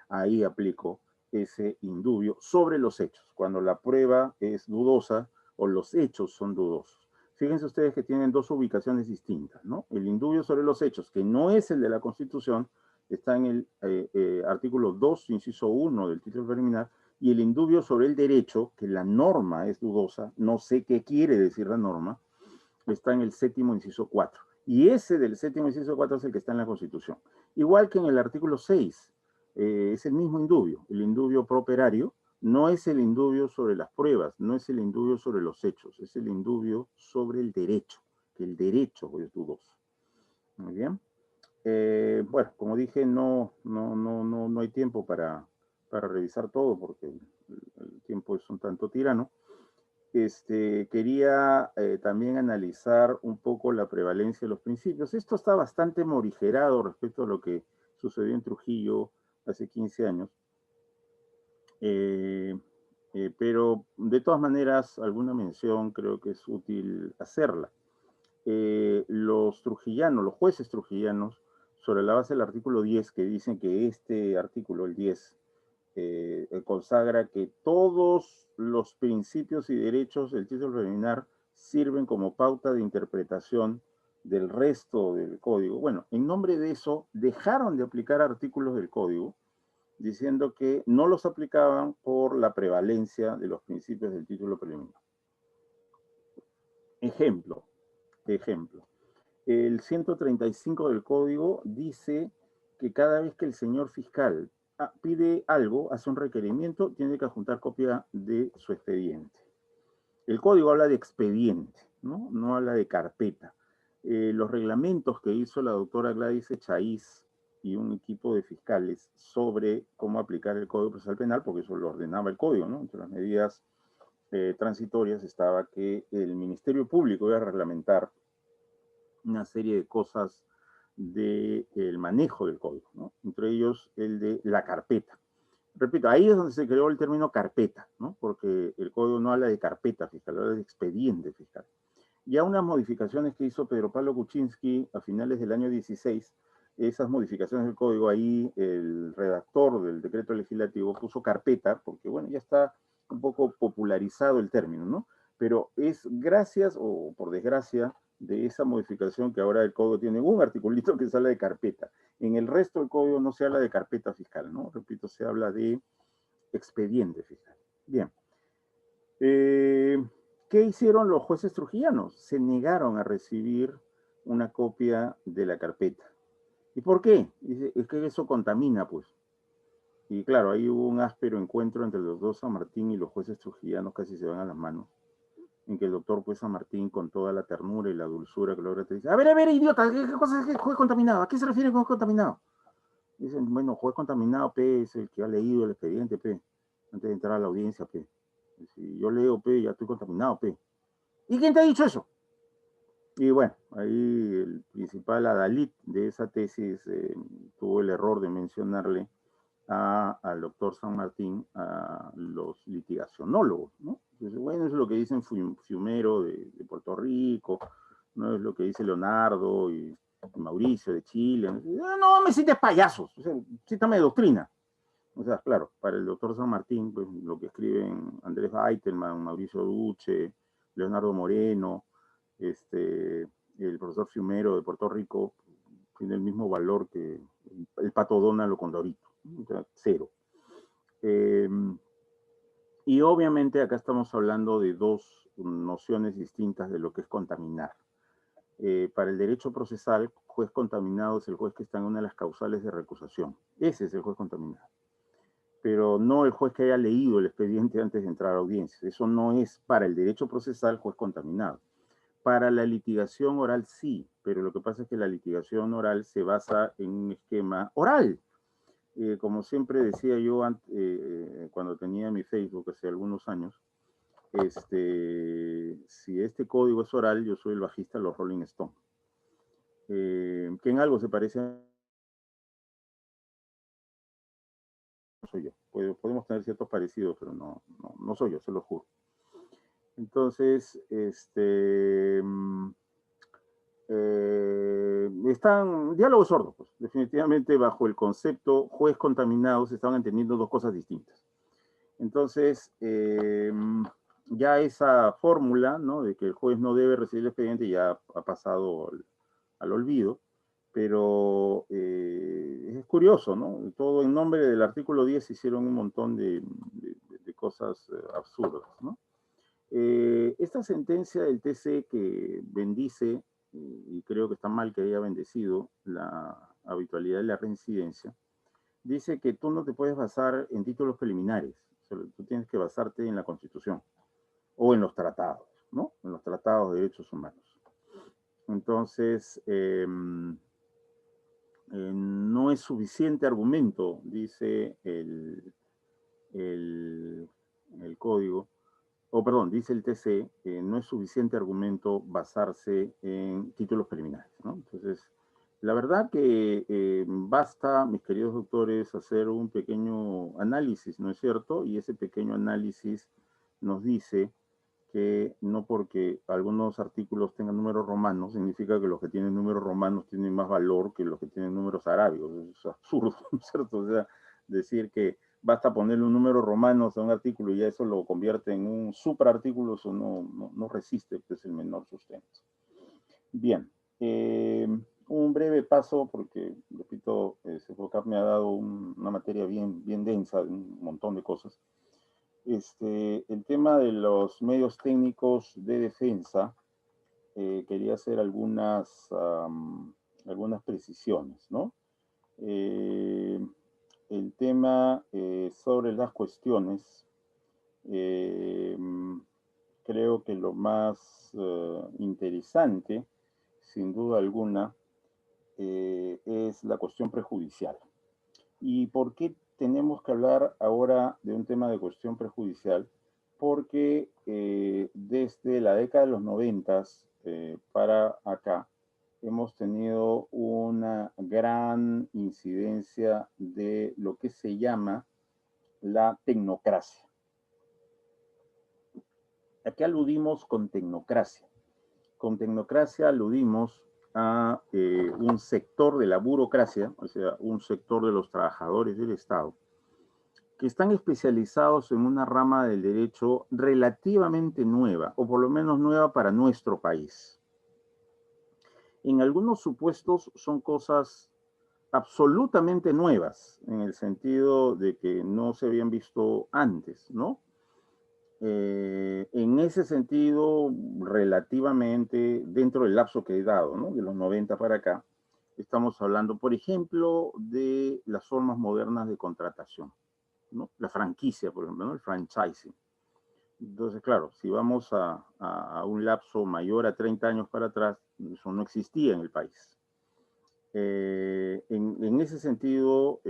ahí aplico ese indubio sobre los hechos, cuando la prueba es dudosa o los hechos son dudosos. Fíjense ustedes que tienen dos ubicaciones distintas, ¿no? El indubio sobre los hechos, que no es el de la Constitución, está en el artículo 2, inciso 1 del título preliminar, y el indubio sobre el derecho, que la norma es dudosa, no sé qué quiere decir la norma, está en el séptimo inciso 4. Y ese del séptimo inciso 4 es el que está en la Constitución. Igual que en el artículo 6, es el mismo indubio, el indubio properario, no es el indubio sobre las pruebas, no es el indubio sobre los hechos, es el indubio sobre el derecho, que el derecho es dudoso. Muy bien. Bueno, como dije, no hay tiempo para revisar todo porque el tiempo es un tanto tirano. Quería también analizar un poco la prevalencia de los principios. Esto está bastante morigerado respecto a lo que sucedió en Trujillo hace 15 años. Pero de todas maneras, alguna mención creo que es útil hacerla. Los trujillanos, los jueces trujillanos, sobre la base del artículo 10, que dicen que este artículo, el 10, consagra que todos los principios y derechos del título preliminar sirven como pauta de interpretación del resto del código. Bueno, en nombre de eso, dejaron de aplicar artículos del código, diciendo que no los aplicaban por la prevalencia de los principios del título preliminar. Ejemplo. El 135 del código dice que cada vez que el señor fiscal pide algo, hace un requerimiento, tiene que adjuntar copia de su expediente. El código habla de expediente, no habla de carpeta. Los reglamentos que hizo la doctora Gladys Echaíz y un equipo de fiscales sobre cómo aplicar el Código Procesal Penal, porque eso lo ordenaba el código, ¿no? Entre las medidas transitorias estaba que el Ministerio Público iba a reglamentar una serie de cosas del manejo del código, ¿no? Entre ellos el de la carpeta. Repito, ahí es donde se creó el término carpeta, ¿no? Porque el código no habla de carpeta fiscal, habla de expediente fiscal. Ya unas modificaciones que hizo Pedro Pablo Kuczynski a finales del año 16, esas modificaciones del código, ahí el redactor del decreto legislativo puso carpeta, porque bueno, ya está un poco popularizado el término, ¿no? Pero es gracias, o por desgracia, de esa modificación que ahora el código tiene un articulito que se habla de carpeta. En el resto del código no se habla de carpeta fiscal, ¿no? Repito, se habla de expediente fiscal. Bien. ¿Qué hicieron los jueces trujillanos? Se negaron a recibir una copia de la carpeta. ¿Y por qué? Dice, es que eso contamina, pues. Y claro, ahí hubo un áspero encuentro entre los dos San Martín y los jueces trujillanos, casi se van a las manos, en que el doctor pues San Martín, con toda la ternura y la dulzura que logra, te dice, a ver, idiota, ¿qué cosa es que juez contaminado? ¿A qué se refiere con juez contaminado? Dicen, bueno, juez contaminado, P, es el que ha leído el expediente, P, antes de entrar a la audiencia, P. Si yo leo, P, ya estoy contaminado, P. ¿Y quién te ha dicho eso? Y bueno, ahí el principal adalid de esa tesis tuvo el error de mencionarle al doctor San Martín, a los litigacionólogos, ¿no? Entonces, bueno, eso es lo que dicen Fiumero de Puerto Rico, no es lo que dice Leonardo y Mauricio de Chile. No me cites payasos, o sea, cítame de doctrina. O sea, claro, para el doctor San Martín, pues lo que escriben Andrés Eitelman, Mauricio Duce, Leonardo Moreno, el profesor Fiumero de Puerto Rico, tiene el mismo valor que el Pato Donald o Condorito, o sea, cero. Y obviamente acá estamos hablando de dos nociones distintas de lo que es contaminar. Para el derecho procesal, juez contaminado es el juez que está en una de las causales de recusación. Ese es el juez contaminado. Pero no el juez que haya leído el expediente antes de entrar a audiencia. Eso no es para el derecho procesal juez contaminado. Para la litigación oral sí, pero lo que pasa es que la litigación oral se basa en un esquema oral. Como siempre decía yo cuando tenía mi Facebook hace algunos años, si este código es oral, yo soy el bajista de los Rolling Stones. Que en algo se parece a... No soy yo. Podemos tener ciertos parecidos, pero no soy yo, se lo juro. Entonces, están diálogos sordos, pues. Definitivamente bajo el concepto juez contaminado se estaban entendiendo dos cosas distintas. Entonces, ya esa fórmula, ¿no?, de que el juez no debe recibir el expediente ya ha pasado al olvido, pero es curioso, ¿no? Todo en nombre del artículo 10 se hicieron un montón de cosas absurdas, ¿no? Esta sentencia del TC que bendice, y creo que está mal que haya bendecido la habitualidad de la reincidencia, dice que tú no te puedes basar en títulos preliminares, tú tienes que basarte en la Constitución o en los tratados, ¿no? En los tratados de derechos humanos. Entonces, no es suficiente argumento, dice el código, dice el TC, no es suficiente argumento basarse en títulos preliminares, ¿no? Entonces, la verdad que basta, mis queridos doctores, hacer un pequeño análisis, ¿no es cierto? Y ese pequeño análisis nos dice que no porque algunos artículos tengan números romanos, significa que los que tienen números romanos tienen más valor que los que tienen números arábigos. Es absurdo, ¿no es cierto? O sea, decir que basta ponerle un número romano a un artículo y ya eso lo convierte en un superartículo, eso no resiste pues, el menor sustento. Bien, un breve paso, porque, repito, CEFOCAP me ha dado una materia bien densa, un montón de cosas. El tema de los medios técnicos de defensa, quería hacer algunas precisiones, ¿no? El tema sobre las cuestiones, creo que lo más interesante, sin duda alguna, es la cuestión prejudicial. ¿Y por qué tenemos que hablar ahora de un tema de cuestión prejudicial? Porque desde la década de los 90 para acá hemos tenido una gran incidencia de lo que se llama la tecnocracia. ¿A qué aludimos con tecnocracia? Con tecnocracia aludimos a un sector de la burocracia, o sea, un sector de los trabajadores del Estado, que están especializados en una rama del derecho relativamente nueva, o por lo menos nueva para nuestro país. En algunos supuestos son cosas absolutamente nuevas, en el sentido de que no se habían visto antes, ¿no? En ese sentido, relativamente, dentro del lapso que he dado, ¿no? De los 90 para acá, estamos hablando, por ejemplo, de las formas modernas de contratación, ¿no? La franquicia, por ejemplo, ¿no? El franchising. Entonces, claro, si vamos a un lapso mayor a 30 años para atrás, eso no existía en el país. En ese sentido,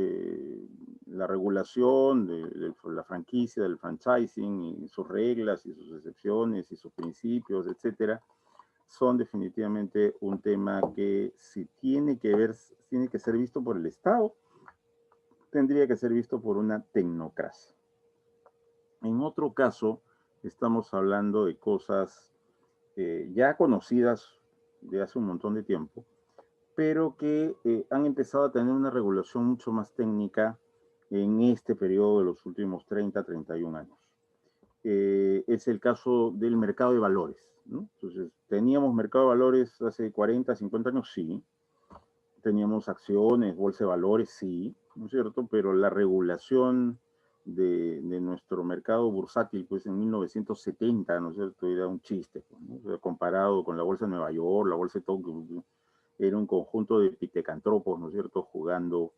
la regulación de la franquicia, del franchising y sus reglas y sus excepciones y sus principios, etcétera, son definitivamente un tema que si tiene que ser visto por el Estado, tendría que ser visto por una tecnocracia. En otro caso, estamos hablando de cosas ya conocidas de hace un montón de tiempo, pero que han empezado a tener una regulación mucho más técnica en este periodo de los últimos 30, 31 años. Es el caso del mercado de valores, ¿no? Entonces, ¿teníamos mercado de valores hace 40, 50 años? Sí. Teníamos acciones, bolsa de valores, sí, ¿no es cierto? Pero la regulación de nuestro mercado bursátil, pues en 1970, ¿no es cierto? Era un chiste, ¿no? O sea, comparado con la bolsa de Nueva York, la bolsa de Tokio, era un conjunto de pitecantropos, ¿no es cierto?, jugando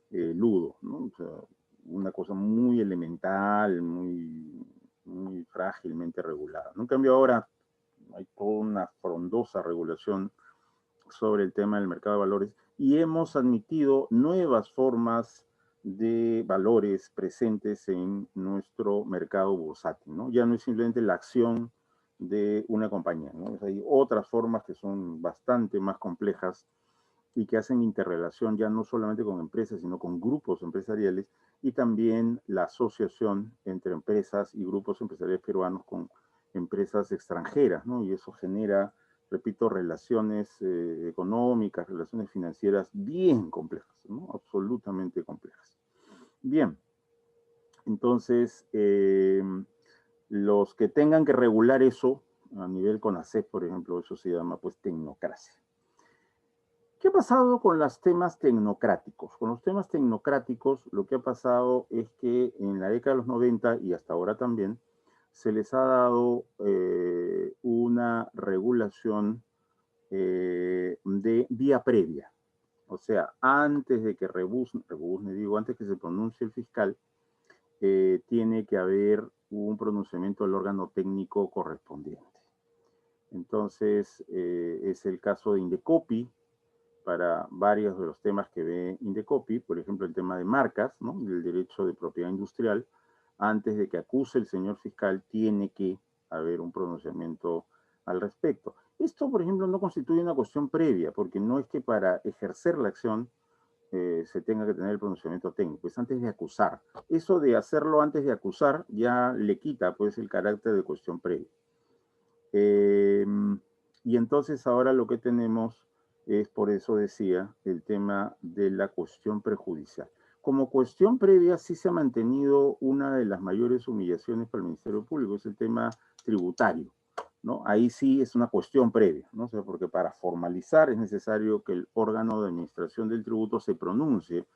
ludo, ¿no? O sea, una cosa muy elemental, muy frágilmente regulada. En cambio ahora hay toda una frondosa regulación sobre el tema del mercado de valores y hemos admitido nuevas formas de valores presentes en nuestro mercado bursátil, ¿no? Ya no es simplemente la acción de una compañía, ¿no? Hay otras formas que son bastante más complejas y que hacen interrelación ya no solamente con empresas, sino con grupos empresariales y también la asociación entre empresas y grupos empresariales peruanos con empresas extranjeras, ¿no? Y eso genera, repito, relaciones económicas, relaciones financieras bien complejas, ¿no? Absolutamente complejas. Bien, entonces, los que tengan que regular eso a nivel CONACEF, por ejemplo, eso se llama pues tecnocracia. ¿Qué ha pasado con los temas tecnocráticos? Con los temas tecnocráticos, lo que ha pasado es que en la década de los 90 y hasta ahora también, se les ha dado una regulación de vía previa. O sea, antes de que antes que se pronuncie el fiscal, tiene que haber un pronunciamiento del órgano técnico correspondiente. Entonces, es el caso de Indecopi, para varios de los temas que ve Indecopi, por ejemplo, el tema de marcas, ¿no? El derecho de propiedad industrial, antes de que acuse el señor fiscal, tiene que haber un pronunciamiento al respecto. Esto, por ejemplo, no constituye una cuestión previa, porque no es que para ejercer la acción se tenga que tener el pronunciamiento técnico, es antes de acusar. Eso de hacerlo antes de acusar ya le quita, pues, el carácter de cuestión previa. Y entonces ahora lo que tenemos es, por eso decía, el tema de la cuestión prejudicial. Como cuestión previa sí se ha mantenido una de las mayores humillaciones para el Ministerio Público, es el tema tributario, ¿no? Ahí sí es una cuestión previa, ¿no? O sea, porque para formalizar es necesario que el órgano de administración del tributo se pronuncie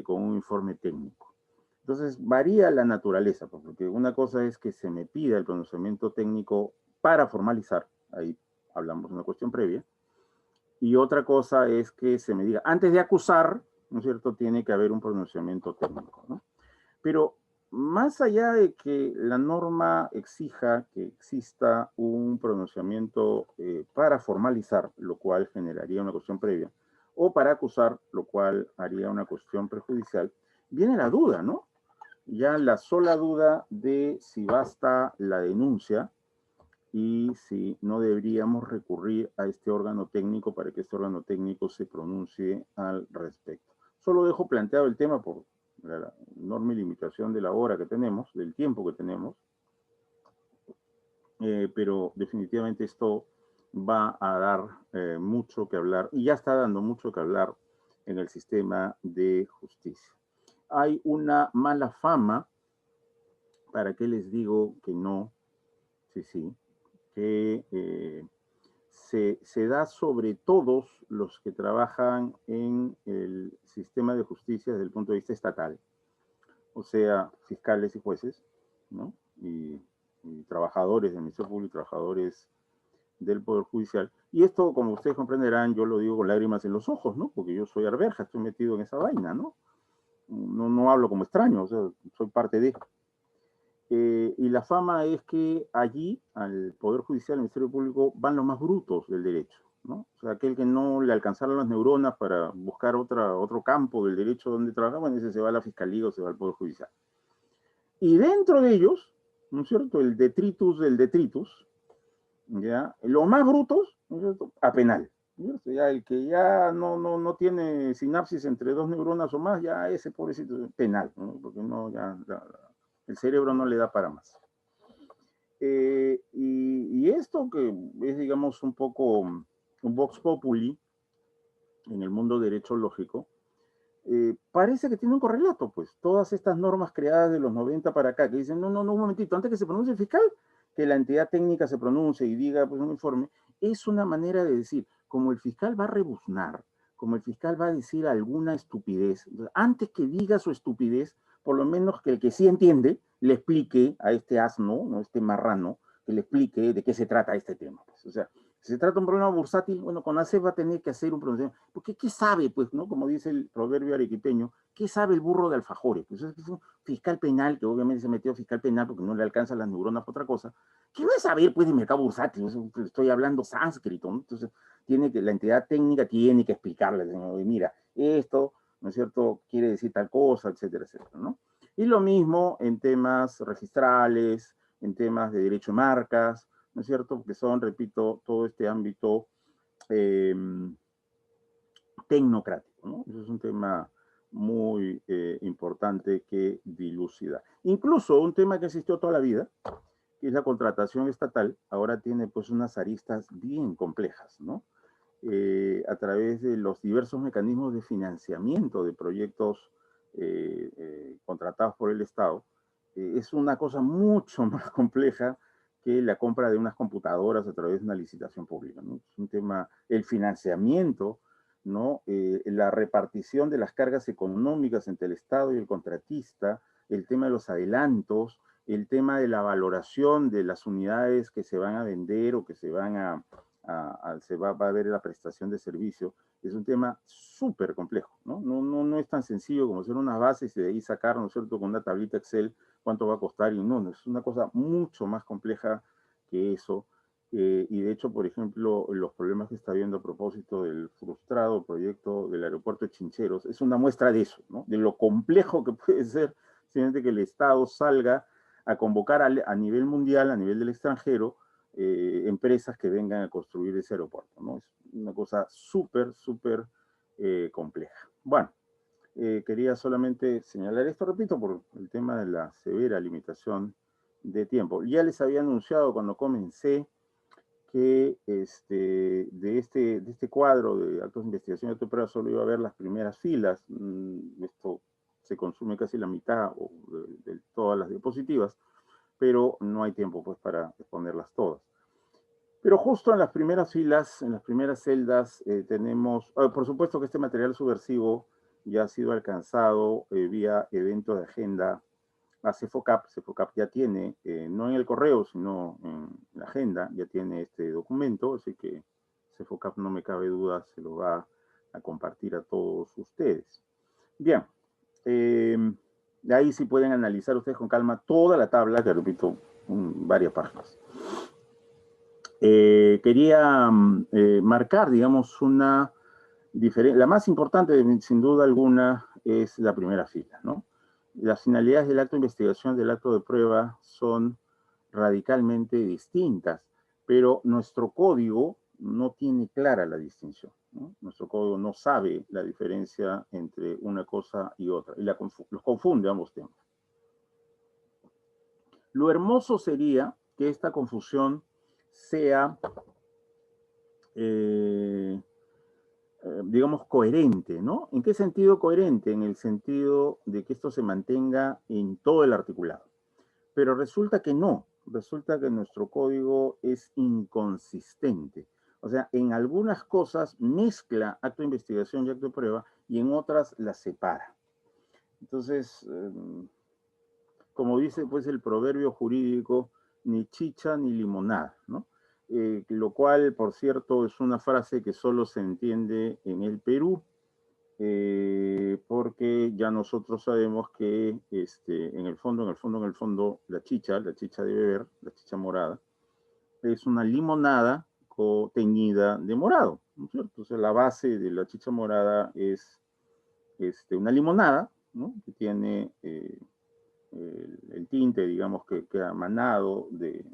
con un informe técnico. Entonces varía la naturaleza, porque una cosa es que se me pida el pronunciamiento técnico para formalizar, ahí hablamos de una cuestión previa, y otra cosa es que se me diga, antes de acusar, ¿no es cierto?, tiene que haber un pronunciamiento técnico, ¿no? Pero más allá de que la norma exija que exista un pronunciamiento para formalizar, lo cual generaría una cuestión previa, o para acusar, lo cual haría una cuestión prejudicial, viene la duda, ¿no? Ya la sola duda de si basta la denuncia y si no deberíamos recurrir a este órgano técnico para que este órgano técnico se pronuncie al respecto. Solo dejo planteado el tema por la enorme limitación de la hora que tenemos, del tiempo que tenemos, pero definitivamente esto va a dar mucho que hablar y ya está dando mucho que hablar en el sistema de justicia. Hay una mala fama, ¿para qué les digo que no? Sí, sí, que se da sobre todos los que trabajan en el sistema de justicia desde el punto de vista estatal, o sea, fiscales y jueces, ¿no? Y trabajadores del Ministerio Público, trabajadores del Poder Judicial. Y esto, como ustedes comprenderán, yo lo digo con lágrimas en los ojos, ¿no? Porque yo soy arberja, estoy metido en esa vaina, ¿no? No hablo como extraño, o sea, soy parte de... y la fama es que allí, al Poder Judicial, al Ministerio Público, van los más brutos del derecho, ¿no? O sea, aquel que no le alcanzaron las neuronas para buscar otro campo del derecho donde trabaja, bueno, ese se va a la Fiscalía o se va al Poder Judicial. Y dentro de ellos, ¿no es cierto?, el detritus del detritus, ¿ya? Los más brutos, ¿no es cierto?, a penal. ¿No? Ya el que ya no tiene sinapsis entre dos neuronas o más, ya ese pobrecito penal, ¿no? Porque no, el cerebro no le da para más. Y esto que es, digamos, un poco un vox populi en el mundo derecho lógico, parece que tiene un correlato, pues. Todas estas normas creadas de los 90 para acá, que dicen, no, un momentito, antes que se pronuncie el fiscal, que la entidad técnica se pronuncie y diga, pues, un informe, es una manera de decir, como el fiscal va a rebuznar, como el fiscal va a decir alguna estupidez, antes que diga su estupidez, por lo menos que el que sí entiende, le explique a este asno, ¿no?, este marrano, que le explique de qué se trata este tema. Pues. O sea, si se trata de un problema bursátil, bueno, CONACYT va a tener que hacer un pronunciamiento. Porque, ¿qué sabe, pues, no? Como dice el proverbio arequipeño, ¿qué sabe el burro de alfajores? Pues es un fiscal penal, que obviamente se metió fiscal penal porque no le alcanzan las neuronas para otra cosa. ¿Qué va a saber, pues, de mercado bursátil? Estoy hablando sánscrito, ¿no? Entonces, la entidad técnica tiene que explicarle, mira, esto, ¿no es cierto?, quiere decir tal cosa, etcétera, etcétera, ¿no? Y lo mismo en temas registrales, en temas de derecho de marcas, ¿no es cierto?, que son, repito, todo este ámbito tecnocrático, ¿no? Eso es un tema muy importante que dilucida. Incluso un tema que existió toda la vida, que es la contratación estatal, ahora tiene pues unas aristas bien complejas, ¿no? A través de los diversos mecanismos de financiamiento de proyectos contratados por el Estado, es una cosa mucho más compleja que la compra de unas computadoras a través de una licitación pública, ¿no? Es un tema, el financiamiento, ¿no? La repartición de las cargas económicas entre el Estado y el contratista, el tema de los adelantos, el tema de la valoración de las unidades que se van a vender o que se van va a haber la prestación de servicio, es un tema súper complejo, ¿no? No es tan sencillo como hacer unas bases y de ahí sacar, ¿no es cierto?, con una tablita Excel cuánto va a costar, y no, es una cosa mucho más compleja que eso. Y de hecho, por ejemplo, los problemas que está habiendo a propósito del frustrado proyecto del aeropuerto de Chincheros es una muestra de eso, ¿no? De lo complejo que puede ser simplemente que el Estado salga a convocar a nivel mundial, a nivel del extranjero, empresas que vengan a construir ese aeropuerto, ¿no? Es una cosa súper compleja. Bueno, quería solamente señalar esto, repito, por el tema de la severa limitación de tiempo. Ya les había anunciado cuando comencé que de este cuadro de actos de investigación y de prueba solo iba a ver las primeras filas. Esto se consume casi la mitad de todas las diapositivas, pero no hay tiempo pues para exponerlas todas. Pero justo en las primeras filas, en las primeras celdas, tenemos, por supuesto que este material subversivo ya ha sido alcanzado vía evento de agenda a CEFOCAP. CEFOCAP ya tiene, no en el correo, sino en la agenda, ya tiene este documento, así que CEFOCAP, no me cabe duda, se lo va a compartir a todos ustedes. Bien, de ahí sí pueden analizar ustedes con calma toda la tabla, que repito, varias páginas. Quería marcar, digamos, una diferencia. La más importante, sin duda alguna, es la primera fila, ¿no? Las finalidades del acto de investigación, del acto de prueba, son radicalmente distintas, pero nuestro código no tiene clara la distinción, ¿no? Nuestro código no sabe la diferencia entre una cosa y otra, y los confunde ambos temas. Lo hermoso sería que esta confusión sea, digamos, coherente, ¿no? ¿En qué sentido coherente? En el sentido de que esto se mantenga en todo el articulado. Pero resulta que no, resulta que nuestro código es inconsistente. O sea, en algunas cosas mezcla acto de investigación y acto de prueba y en otras las separa. Entonces, como dice pues el proverbio jurídico, ni chicha ni limonada, ¿no? Lo cual, por cierto, es una frase que solo se entiende en el Perú, porque ya nosotros sabemos que en el fondo, la chicha de beber, la chicha morada, es una limonada teñida de morado, ¿no es cierto? Entonces la base de la chicha morada es una limonada, ¿no? Que tiene el tinte, digamos, que ha manado de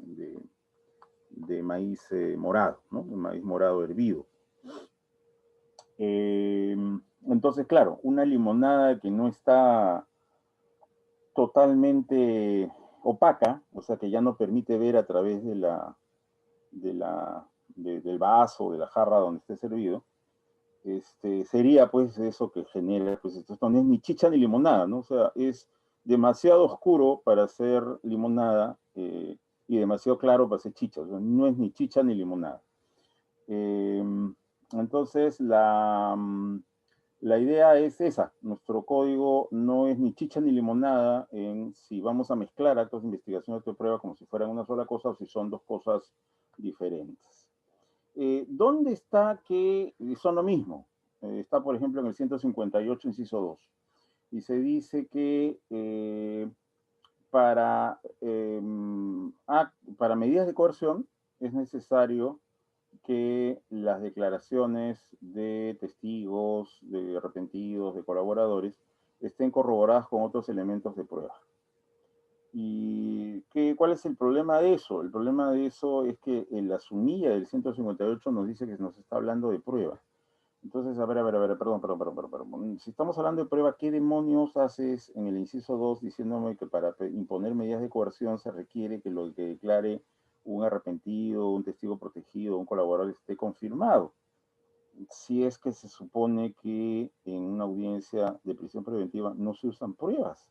maíz morado, ¿no? De maíz morado hervido. Entonces, claro, una limonada que no está totalmente opaca, o sea, que ya no permite ver a través del vaso, de la jarra donde esté servido, sería pues eso que genera, pues esto no es ni chicha ni limonada, ¿no? O sea, es demasiado oscuro para hacer limonada y demasiado claro para hacer chicha, o sea, no es ni chicha ni limonada. Entonces, la idea es esa, nuestro código no es ni chicha ni limonada en si vamos a mezclar actos de investigación y actos de prueba como si fueran una sola cosa o si son dos cosas diferentes. ¿Dónde está que son lo mismo? Está, por ejemplo, en el 158, inciso 2. Y se dice que para medidas de coerción es necesario que las declaraciones de testigos, de arrepentidos, de colaboradores, estén corroboradas con otros elementos de prueba. ¿Y cuál es el problema de eso? El problema de eso es que en la sumilla del 158 nos dice que nos está hablando de prueba. Entonces, a ver, perdón. Si estamos hablando de prueba, ¿qué demonios haces en el inciso 2 diciéndome que para imponer medidas de coerción se requiere que lo que declare un arrepentido, un testigo protegido, un colaborador esté confirmado? Si es que se supone que en una audiencia de prisión preventiva no se usan pruebas,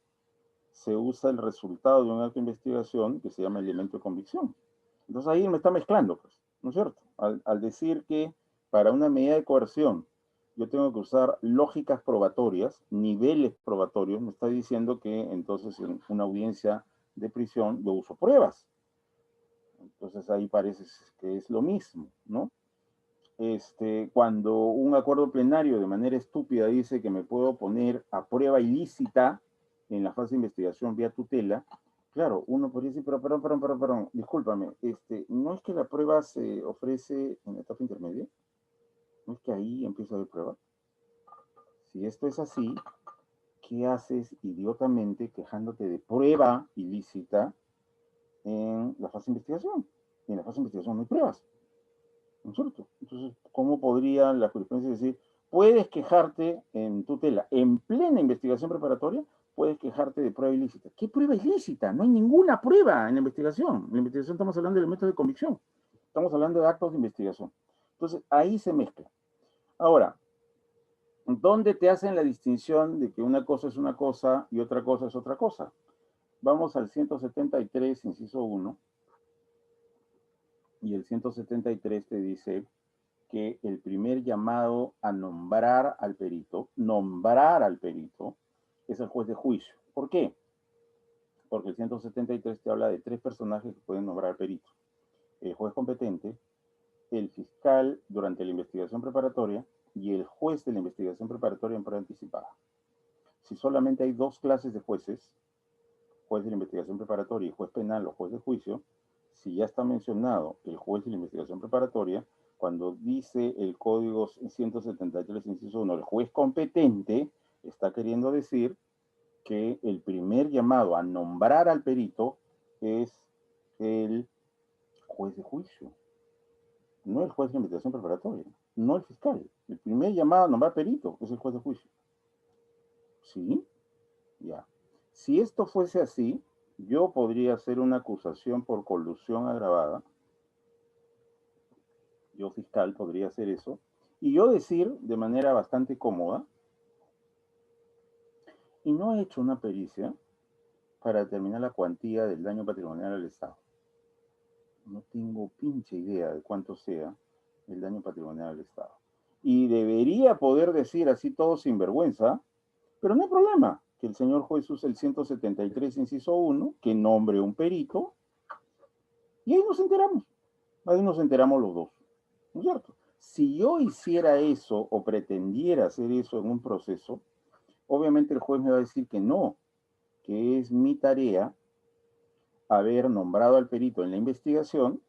se usa el resultado de un acto de investigación que se llama elemento de convicción. Entonces ahí me está mezclando, pues, ¿no es cierto? Al decir que para una medida de coerción yo tengo que usar lógicas probatorias, niveles probatorios, me está diciendo que entonces en una audiencia de prisión yo uso pruebas. Entonces ahí parece que es lo mismo, ¿no? Cuando un acuerdo plenario de manera estúpida dice que me puedo poner a prueba ilícita en la fase de investigación vía tutela, claro, uno podría decir, pero perdón, discúlpame, ¿no es que la prueba se ofrece en la etapa intermedia? ¿No es que ahí empieza a haber prueba? Si esto es así, ¿qué haces idiotamente quejándote de prueba ilícita en la fase de investigación? Y en la fase de investigación no hay pruebas. ¿No es cierto? Entonces, ¿cómo podría la jurisprudencia decir, puedes quejarte en tutela, en plena investigación preparatoria, puedes quejarte de prueba ilícita? ¿Qué prueba ilícita? No hay ninguna prueba en la investigación. En la investigación estamos hablando de elementos de convicción. Estamos hablando de actos de investigación. Entonces, ahí se mezcla. Ahora, ¿dónde te hacen la distinción de que una cosa es una cosa y otra cosa es otra cosa? Vamos al 173, inciso 1, y el 173 te dice que el primer llamado a nombrar al perito, es el juez de juicio. ¿Por qué? Porque el 173 te habla de tres personajes que pueden nombrar al perito. El juez competente, el fiscal durante la investigación preparatoria y el juez de la investigación preparatoria en prueba anticipada. Si solamente hay dos clases de jueces, juez de la investigación preparatoria y juez penal o juez de juicio, si ya está mencionado el juez de la investigación preparatoria, cuando dice el código 173, inciso 1, el juez competente, está queriendo decir que el primer llamado a nombrar al perito es el juez de juicio, no el juez de investigación preparatoria, no el fiscal. El primer llamado a nombrar perito es el juez de juicio. ¿Sí? Ya. Si esto fuese así, yo podría hacer una acusación por colusión agravada. Yo, fiscal, podría hacer eso. Y yo decir de manera bastante cómoda, y no he hecho una pericia para determinar la cuantía del daño patrimonial al Estado. No tengo pinche idea de cuánto sea, el daño patrimonial del Estado. Y debería poder decir así todo sin vergüenza, pero no hay problema, que el señor juez use el 173, inciso 1, que nombre un perito, y ahí nos enteramos los dos, ¿no es cierto? Si yo hiciera eso o pretendiera hacer eso en un proceso, obviamente el juez me va a decir que no, que es mi tarea haber nombrado al perito en la investigación,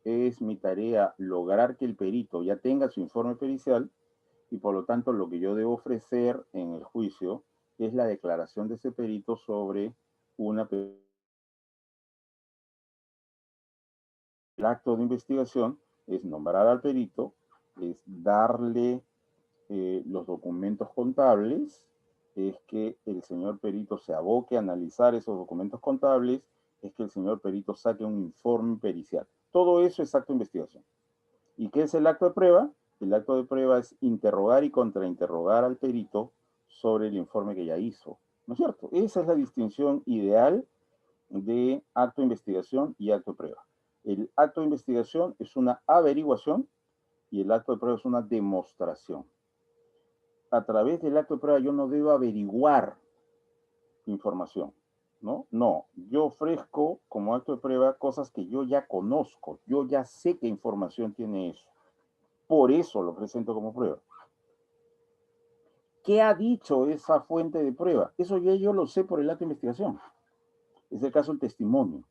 es mi tarea lograr que el perito ya tenga su informe pericial y por lo tanto lo que yo debo ofrecer en el juicio es la declaración de ese perito sobre una... El acto de investigación es nombrar al perito, es darle los documentos contables, es que el señor perito se aboque a analizar esos documentos contables, es que el señor perito saque un informe pericial. Todo eso es acto de investigación. ¿Y qué es el acto de prueba? El acto de prueba es interrogar y contrainterrogar al perito sobre el informe que ya hizo. ¿No es cierto? Esa es la distinción ideal de acto de investigación y acto de prueba. El acto de investigación es una averiguación y el acto de prueba es una demostración. A través del acto de prueba yo no debo averiguar información, ¿no? No, yo ofrezco como acto de prueba cosas que yo ya conozco, yo ya sé qué información tiene eso. Por eso lo presento como prueba. ¿Qué ha dicho esa fuente de prueba? Eso ya yo lo sé por el acto de investigación. Es el caso del testimonio,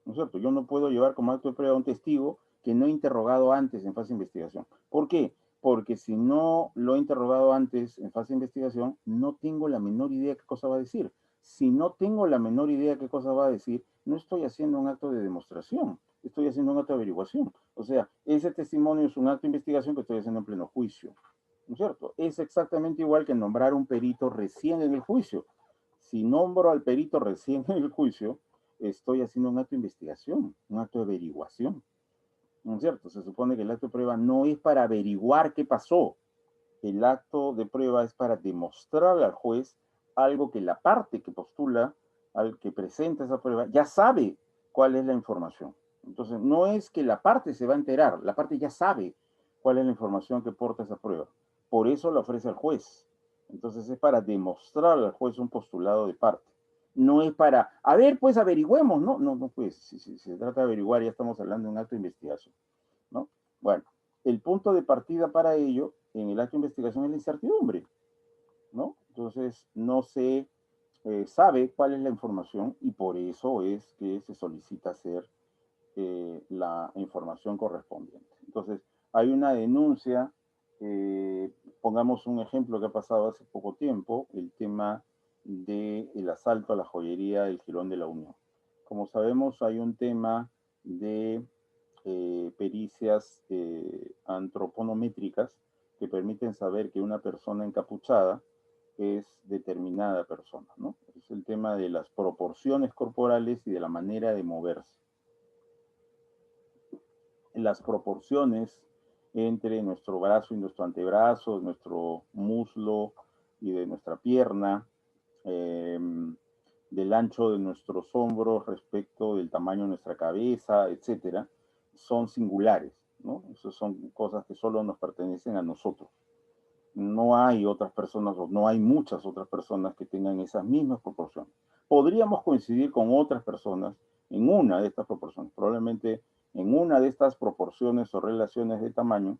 ¿no es cierto? Yo no puedo llevar como acto de prueba a un testigo que no he interrogado antes en fase de investigación. ¿Por qué? Porque si no lo he interrogado antes en fase de investigación, no tengo la menor idea qué cosa va a decir. Si no tengo la menor idea qué cosa va a decir, no estoy haciendo un acto de demostración, estoy haciendo un acto de averiguación. O sea, ese testimonio es un acto de investigación que estoy haciendo en pleno juicio, ¿no es cierto? Es exactamente igual que nombrar un perito recién en el juicio. Si nombro al perito recién en el juicio, estoy haciendo un acto de investigación, un acto de averiguación. ¿No es cierto? Se supone que el acto de prueba no es para averiguar qué pasó. El acto de prueba es para demostrar al juez algo que la parte que postula, al que presenta esa prueba, ya sabe cuál es la información. Entonces, no es que la parte se va a enterar, la parte ya sabe cuál es la información que porta esa prueba. Por eso la ofrece al juez. Entonces, es para demostrar al juez un postulado de parte. No es para, a ver, pues averigüemos, ¿no? No, pues, si se trata de averiguar, ya estamos hablando de un acto de investigación, ¿no? Bueno, el punto de partida para ello en el acto de investigación es la incertidumbre, ¿no? Entonces, no se sabe cuál es la información y por eso es que se solicita hacer la información correspondiente. Entonces, hay una denuncia, pongamos un ejemplo que ha pasado hace poco tiempo, el tema del asalto a la joyería del Jirón de la Unión. Como sabemos, hay un tema de pericias antroponométricas que permiten saber que una persona encapuchada es determinada persona, ¿no? Es el tema de las proporciones corporales y de la manera de moverse. Las proporciones entre nuestro brazo y nuestro antebrazo, nuestro muslo y de nuestra pierna, del ancho de nuestros hombros respecto del tamaño de nuestra cabeza, etcétera, son singulares, ¿no? Esas son cosas que solo nos pertenecen a nosotros. No hay otras personas o no hay muchas otras personas que tengan esas mismas proporciones. Podríamos coincidir con otras personas en una de estas proporciones, probablemente en una de estas proporciones o relaciones de tamaño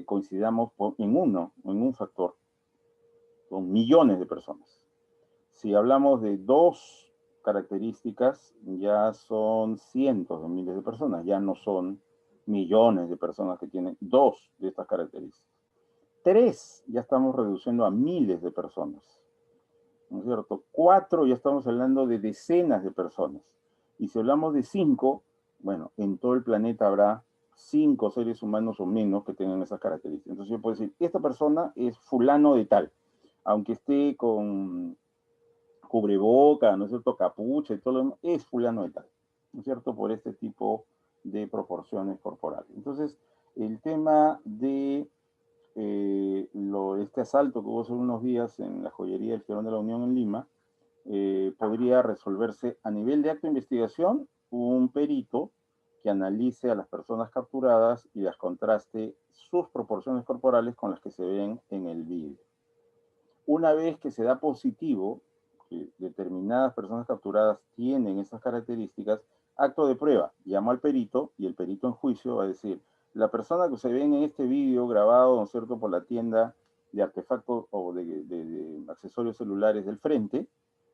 coincidamos en un factor, con millones de personas. Si hablamos de dos características, ya son cientos de miles de personas, ya no son millones de personas que tienen dos de estas características. Tres, ya estamos reduciendo a miles de personas, ¿no es cierto? Cuatro, ya estamos hablando de decenas de personas. Y si hablamos de cinco, bueno, en todo el planeta habrá 5 seres humanos o menos que tengan esas características. Entonces yo puedo decir, esta persona es fulano de tal, aunque esté con cubreboca, ¿no es cierto?, capucha y todo lo demás, es fulano de tal, ¿no es cierto?, por este tipo de proporciones corporales. Entonces, el tema de este asalto que hubo hace unos días en la joyería del Girón de la Unión en Lima, podría resolverse a nivel de acto de investigación, un perito que analice a las personas capturadas y las contraste sus proporciones corporales con las que se ven en el vídeo. Una vez que se da positivo, que determinadas personas capturadas tienen esas características, acto de prueba, llamo al perito y el perito en juicio va a decir, la persona que se ve en este vídeo grabado, ¿no es cierto?, por la tienda de artefactos o de accesorios celulares del frente,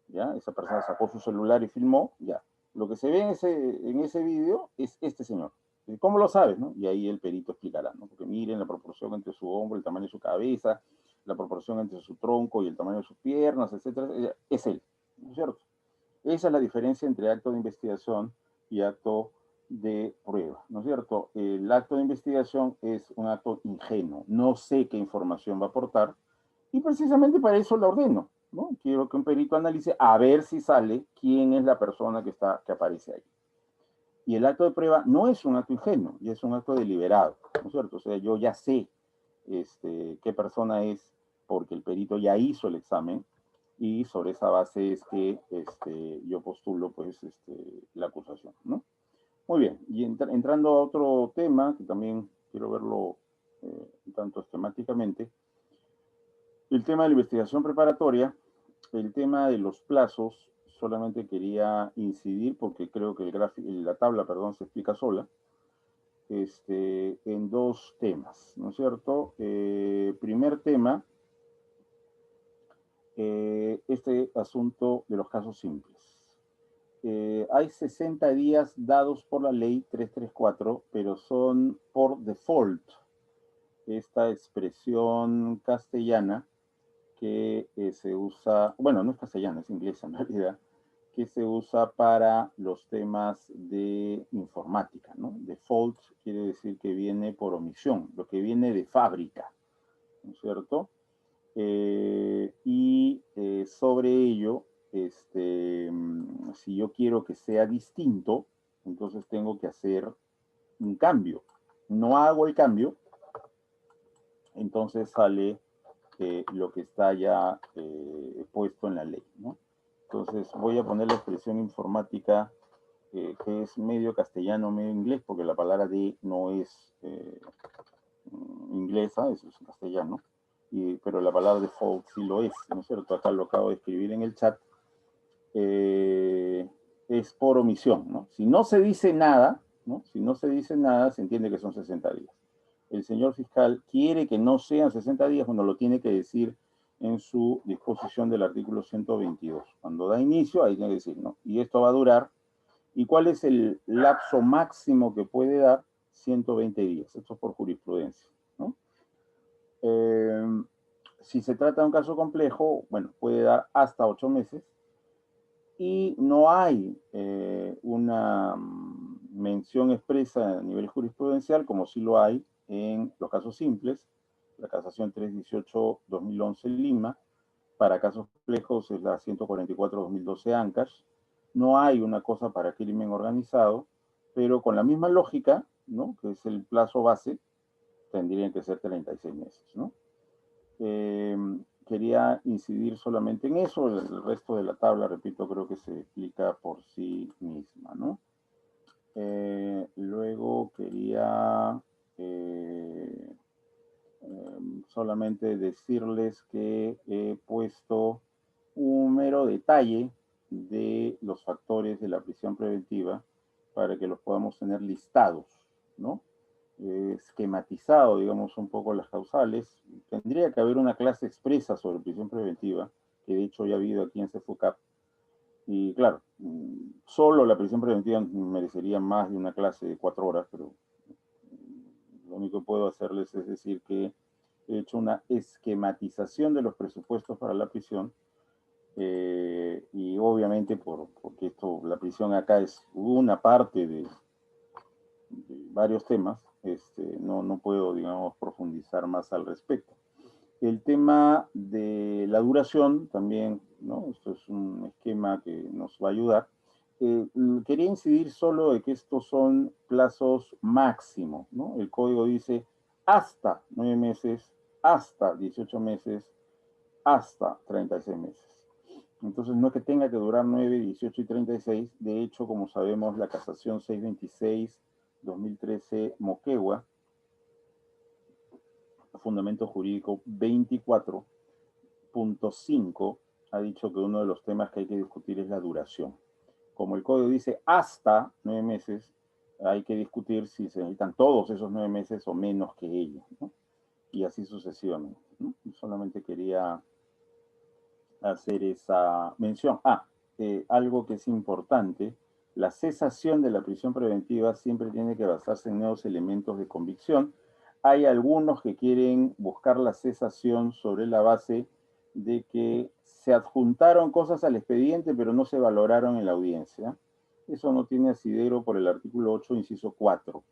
¿ya? Esa persona sacó su celular y filmó, ya. Lo que se ve en ese vídeo es este señor. ¿Cómo lo sabes, no? Y ahí el perito explicará, ¿no? Porque miren la proporción entre su hombro, el tamaño de su cabeza, la proporción entre su tronco y el tamaño de sus piernas, etcétera, es él, ¿no es cierto? Esa es la diferencia entre acto de investigación y acto de prueba, ¿no es cierto? El acto de investigación es un acto ingenuo, no sé qué información va a aportar y precisamente para eso la ordeno, ¿no? Quiero que un perito analice a ver si sale quién es la persona que aparece ahí. Y el acto de prueba no es un acto ingenuo, y es un acto deliberado, ¿no es cierto? O sea, yo ya sé qué persona es porque el perito ya hizo el examen y sobre esa base es que yo postulo pues la acusación, ¿no? Muy bien, y entrando a otro tema, que también quiero verlo un tanto esquemáticamente, el tema de la investigación preparatoria, el tema de los plazos, solamente quería incidir porque creo que la tabla, perdón, se explica sola, en dos temas, ¿no es cierto? Primer tema, este asunto de los casos simples. Hay 60 días dados por la ley 334, pero son por default. Esta expresión castellana que se usa, bueno, no es castellana, es inglesa en realidad, que se usa para los temas de informática, ¿no? Default quiere decir que viene por omisión, lo que viene de fábrica, ¿no es cierto? Sobre ello, si yo quiero que sea distinto, entonces tengo que hacer un cambio. No hago el cambio, entonces sale lo que está ya puesto en la ley, ¿no? Entonces voy a poner la expresión informática que es medio castellano, medio inglés, porque la palabra de no es inglesa, eso es castellano, pero la palabra default sí lo es, ¿no es cierto? Acá lo acabo de escribir en el chat. Es por omisión, ¿no? Si no se dice nada, ¿no? Si no se dice nada, se entiende que son 60 días. El señor fiscal quiere que no sean 60 días, bueno, lo tiene que decir en su disposición del artículo 122. Cuando da inicio, ahí tiene que decir, ¿no? Y esto va a durar. ¿Y cuál es el lapso máximo que puede dar? 120 días. Esto es por jurisprudencia, ¿no? Si se trata de un caso complejo, bueno, puede dar hasta 8 meses. Y no hay una mención expresa a nivel jurisprudencial, como sí lo hay en los casos simples, la casación 318-2011 Lima, para casos complejos es la 144-2012 Ancash. No hay una cosa para crimen organizado, pero con la misma lógica, ¿no? Que es el plazo base, tendrían que ser 36 meses, ¿no? Quería incidir solamente en eso, el resto de la tabla, repito, creo que se explica por sí misma, ¿no? Luego quería solamente decirles que he puesto un mero detalle de los factores de la prisión preventiva para que los podamos tener listados, ¿no? Esquematizado, digamos, un poco las causales. Tendría que haber una clase expresa sobre prisión preventiva, que de hecho ya ha habido aquí en CEFUCAP. Y claro, solo la prisión preventiva merecería más de una clase de 4 horas, pero lo único que puedo hacerles es decir que he hecho una esquematización de los presupuestos para la prisión y obviamente porque la prisión acá es una parte de varios temas, no puedo, digamos, profundizar más al respecto. El tema de la duración también, ¿no? Esto es un esquema que nos va a ayudar. Quería incidir solo de que estos son plazos máximos, ¿no? El código dice hasta 9 meses, hasta 18 meses, hasta 36 meses. Entonces no es que tenga que durar 9, 18 y 36. De hecho, como sabemos, la casación 626 2013 Moquegua, Fundamento Jurídico 24.5, ha dicho que uno de los temas que hay que discutir es la duración. Como el código dice hasta 9 meses, hay que discutir si se necesitan todos esos 9 meses o menos que ellos, ¿no? Y así sucesivamente, ¿no? Solamente quería hacer esa mención. Algo que es importante, la cesación de la prisión preventiva siempre tiene que basarse en nuevos elementos de convicción. Hay algunos que quieren buscar la cesación sobre la base de que se adjuntaron cosas al expediente, pero no se valoraron en la audiencia. Eso no tiene asidero por el artículo 8, inciso 4.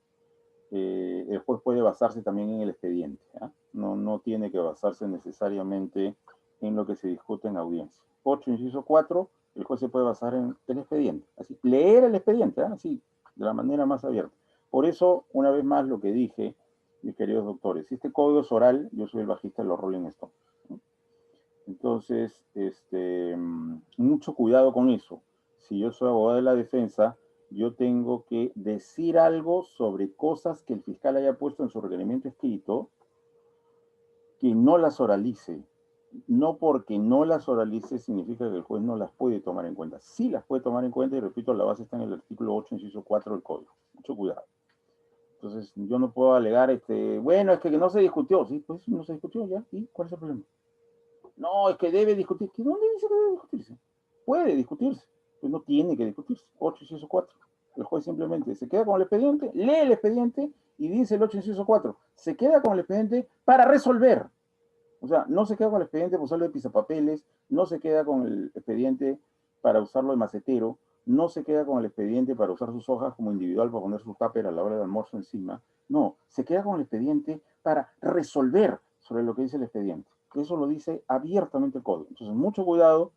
El juez puede basarse también en el expediente. No tiene que basarse necesariamente en lo que se discute en audiencia. 8, inciso 4, el juez se puede basar en el expediente. Así, leer el expediente, así, de la manera más abierta. Por eso, una vez más, lo que dije, mis queridos doctores, si este código es oral, yo soy el bajista de los Rolling Stones, ¿no? Entonces, mucho cuidado con eso. Si yo soy abogado de la defensa, yo tengo que decir algo sobre cosas que el fiscal haya puesto en su requerimiento escrito, que no las oralice. No porque no las oralice significa que el juez no las puede tomar en cuenta. Sí las puede tomar en cuenta y repito, la base está en el artículo 8, inciso 4 del código. Mucho cuidado. Entonces, yo no puedo alegar, bueno, es que no se discutió. Sí, pues no se discutió ya. ¿Y cuál es el problema? No, es que debe discutirse. ¿Dónde dice que debe discutirse? Puede discutirse, pero no tiene que discutirse. 8, inciso 4. El juez simplemente se queda con el expediente, lee el expediente y dice el 8, inciso 4. Se queda con el expediente para resolver. O sea, no se queda con el expediente para usarlo de pisapapeles, no se queda con el expediente para usarlo de macetero, no se queda con el expediente para usar sus hojas como individual para poner su tupper a la hora del almuerzo encima. No, se queda con el expediente para resolver sobre lo que dice el expediente. Eso lo dice abiertamente el código. Entonces, mucho cuidado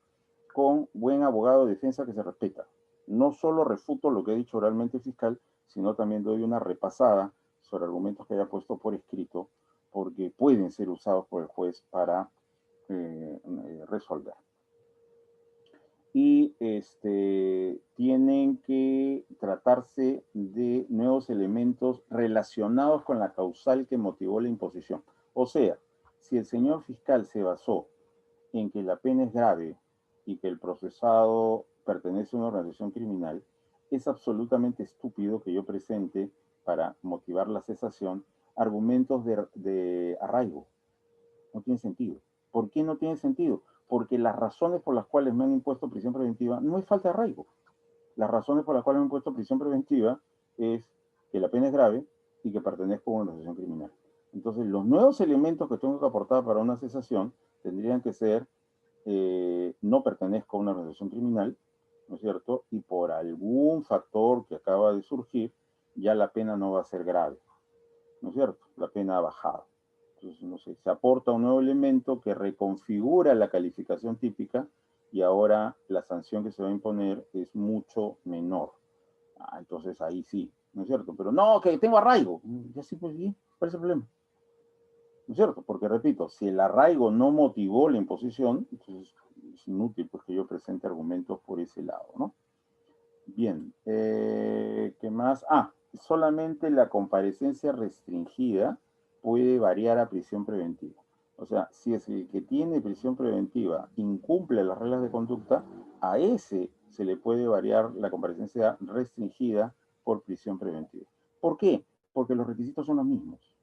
con buen abogado de defensa que se respeta. No solo refuto lo que ha dicho oralmente el fiscal, sino también doy una repasada sobre argumentos que haya puesto por escrito, porque pueden ser usados por el juez para resolver. Y tienen que tratarse de nuevos elementos relacionados con la causal que motivó la imposición. O sea, si el señor fiscal se basó en que la pena es grave y que el procesado pertenece a una organización criminal, es absolutamente estúpido que yo presente, para motivar la cesación, argumentos de arraigo. No tiene sentido. ¿Por qué no tiene sentido? Porque las razones por las cuales me han impuesto prisión preventiva no es falta de arraigo. Las razones por las cuales me han impuesto prisión preventiva es que la pena es grave y que pertenezco a una organización criminal. Entonces, los nuevos elementos que tengo que aportar para una cesación tendrían que ser no pertenezco a una organización criminal, ¿no es cierto? Y por algún factor que acaba de surgir, ya la pena no va a ser grave, ¿no es cierto? La pena ha bajado. Entonces, no sé, se aporta un nuevo elemento que reconfigura la calificación típica y ahora la sanción que se va a imponer es mucho menor. Entonces ahí sí, ¿no es cierto? Pero no, que tengo arraigo. Ya sí, pues bien, ¿cuál es el problema? ¿No es cierto? Porque repito, si el arraigo no motivó la imposición, entonces es inútil pues, que yo presente argumentos por ese lado, ¿no? Bien, ¿qué más? Solamente la comparecencia restringida puede variar a prisión preventiva. O sea, si es el que tiene prisión preventiva incumple las reglas de conducta, a ese se le puede variar la comparecencia restringida por prisión preventiva. ¿Por qué? Porque los requisitos son los mismos.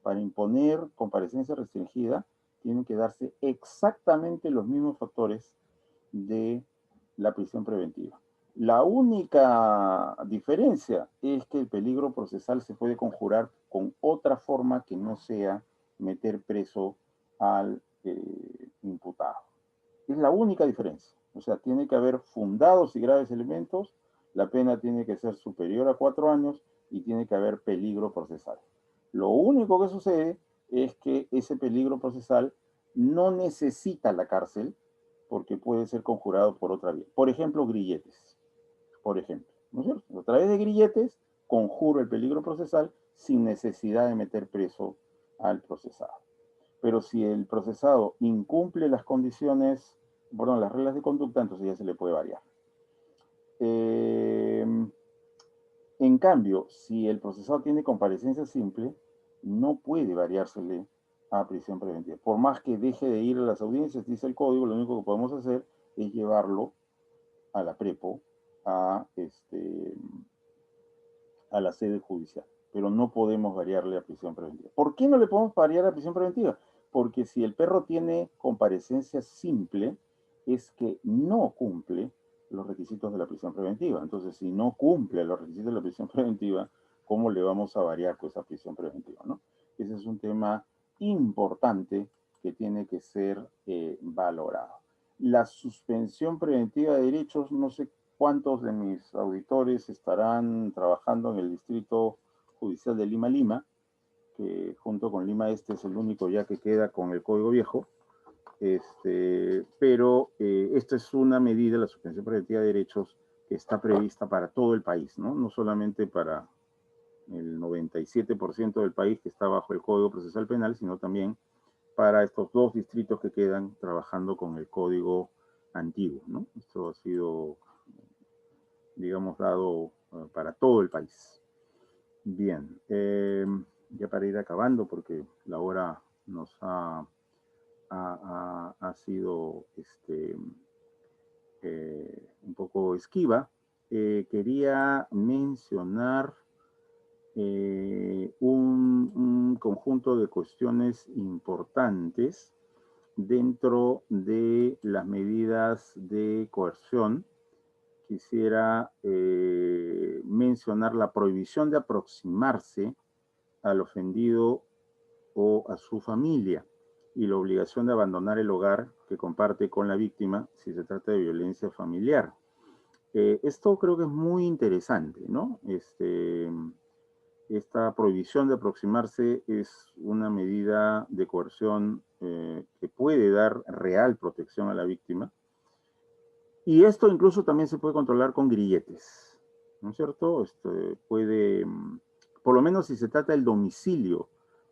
Para imponer comparecencia restringida tienen que darse exactamente los mismos factores de la prisión preventiva. La única diferencia es que el peligro procesal se puede conjurar con otra forma que no sea meter preso al imputado. Es la única diferencia. O sea, tiene que haber fundados y graves elementos, la pena tiene que ser superior a 4 años y tiene que haber peligro procesal. Lo único que sucede es que ese peligro procesal no necesita la cárcel porque puede ser conjurado por otra vía. Por ejemplo, grilletes. Por ejemplo, ¿no es cierto? A través de grilletes conjuro el peligro procesal sin necesidad de meter preso al procesado. Pero si el procesado incumple las condiciones, perdón, las reglas de conducta, entonces ya se le puede variar. En En cambio, si el procesado tiene comparecencia simple, no puede variársele a prisión preventiva. Por más que deje de ir a las audiencias, dice el código, lo único que podemos hacer es llevarlo a la prepo, a la sede judicial. Pero no podemos variarle a prisión preventiva. ¿Por qué no le podemos variar a prisión preventiva? Porque si el perro tiene comparecencia simple, es que no cumple los requisitos de la prisión preventiva. Entonces, si no cumple los requisitos de la prisión preventiva, ¿cómo le vamos a variar pues, a prisión preventiva? ¿No? Ese es un tema importante que tiene que ser valorado. La suspensión preventiva de derechos, no sé cuántos de mis auditores estarán trabajando en el Distrito Judicial de Lima, que junto con Lima Este es el único ya que queda con el Código Viejo. Pero esta es una medida, la suspensión preventiva de derechos, que está prevista para todo el país, ¿no? No solamente para el 97% del país que está bajo el Código Procesal Penal, sino también para estos 2 distritos que quedan trabajando con el Código antiguo, ¿no? Esto ha sido, digamos, dado para todo el país. Bien, ya para ir acabando, porque la hora nos ha sido un poco esquiva, quería mencionar un conjunto de cuestiones importantes dentro de las medidas de coerción. Quisiera mencionar la prohibición de aproximarse al ofendido o a su familia y la obligación de abandonar el hogar que comparte con la víctima si se trata de violencia familiar. Esto creo que es muy interesante, ¿no? Esta prohibición de aproximarse es una medida de coerción que puede dar real protección a la víctima. Y esto incluso también se puede controlar con grilletes, ¿no es cierto? Puede, por lo menos si se trata del domicilio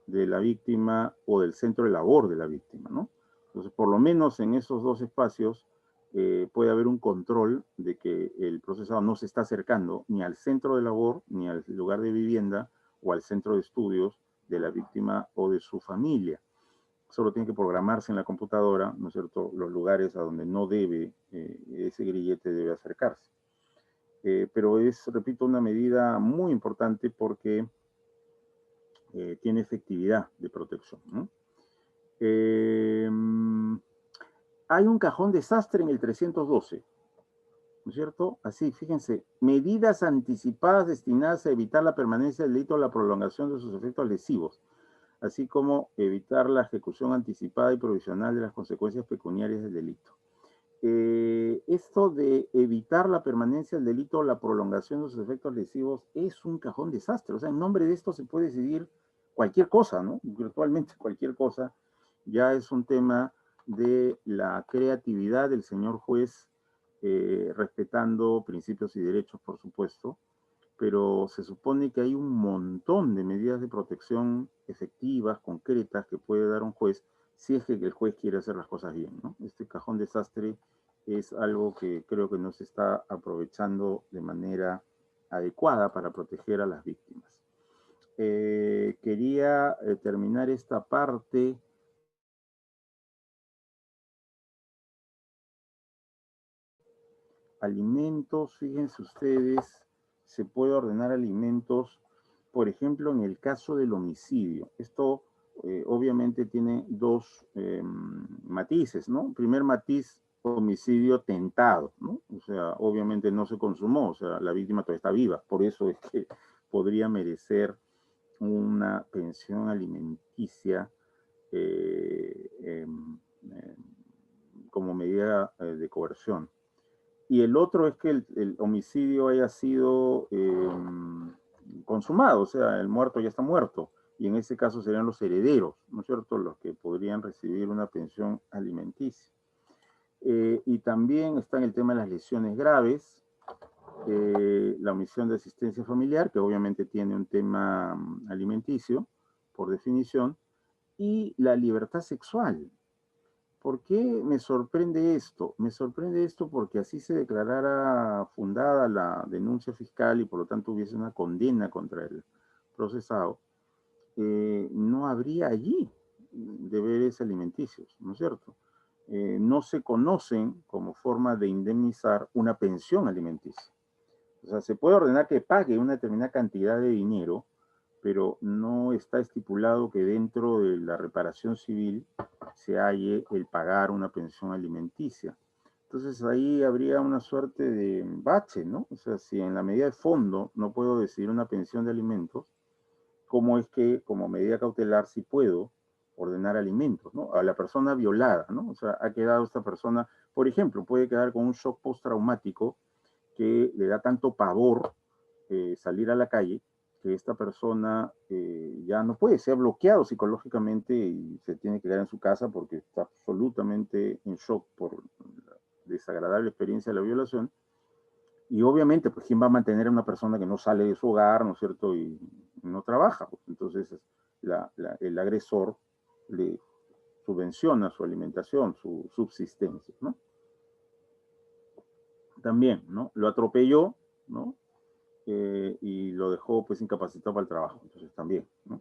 de la víctima o del centro de labor de la víctima, ¿no? Entonces, por lo menos en esos 2 espacios puede haber un control de que el procesado no se está acercando ni al centro de labor, ni al lugar de vivienda o al centro de estudios de la víctima o de su familia. Solo tiene que programarse en la computadora, ¿no es cierto?, los lugares a donde no debe, ese grillete debe acercarse. Pero es, repito, una medida muy importante porque tiene efectividad de protección, ¿no? Hay un cajón desastre en el 312, ¿no es cierto? Así, fíjense, medidas anticipadas destinadas a evitar la permanencia del delito o la prolongación de sus efectos lesivos, así como evitar la ejecución anticipada y provisional de las consecuencias pecuniarias del delito. Esto de evitar la permanencia del delito o la prolongación de sus efectos lesivos es un cajón desastre. O sea, en nombre de esto se puede decidir cualquier cosa, ¿no? Virtualmente cualquier cosa. Ya es un tema de la creatividad del señor juez, respetando principios y derechos, por supuesto, pero se supone que hay un montón de medidas de protección efectivas, concretas, que puede dar un juez si es que el juez quiere hacer las cosas bien, ¿no? Este cajón desastre es algo que creo que no se está aprovechando de manera adecuada para proteger a las víctimas. Quería terminar esta parte alimentos, fíjense ustedes, se puede ordenar alimentos, por ejemplo, en el caso del homicidio. Esto obviamente tiene 2 matices, ¿no? Primer matiz, homicidio tentado, ¿no? O sea, obviamente no se consumó, o sea, la víctima todavía está viva, por eso es que podría merecer una pensión alimenticia como medida de coerción. Y el otro es que el homicidio haya sido consumado, o sea, el muerto ya está muerto, y en ese caso serían los herederos, ¿no es cierto?, los que podrían recibir una pensión alimenticia. Y también está en el tema de las lesiones graves, la omisión de asistencia familiar, que obviamente tiene un tema alimenticio, por definición, y la libertad sexual, ¿Por qué me sorprende esto? Me sorprende esto porque así se declarara fundada la denuncia fiscal y por lo tanto hubiese una condena contra el procesado, no habría allí deberes alimenticios, ¿no es cierto? No se conocen como forma de indemnizar una pensión alimenticia. O sea, se puede ordenar que pague una determinada cantidad de dinero, pero no está estipulado que dentro de la reparación civil se halle el pagar una pensión alimenticia. Entonces ahí habría una suerte de bache, ¿no? O sea, si en la medida de fondo no puedo decidir una pensión de alimentos, ¿cómo es que como medida cautelar sí puedo ordenar alimentos, ¿no? A la persona violada, ¿no? O sea, ha quedado esta persona, por ejemplo, puede quedar con un shock postraumático que le da tanto pavor salir a la calle, que esta persona ya no puede, ser bloqueado psicológicamente y se tiene que quedar en su casa porque está absolutamente en shock por la desagradable experiencia de la violación. Y obviamente, pues, ¿quién va a mantener a una persona que no sale de su hogar, ¿no es cierto? Y no trabaja. Pues, entonces, el agresor le subvenciona su alimentación, su subsistencia, ¿no? También, ¿no? Lo atropelló, ¿no? Y lo dejó pues incapacitado para el trabajo, entonces también, ¿no?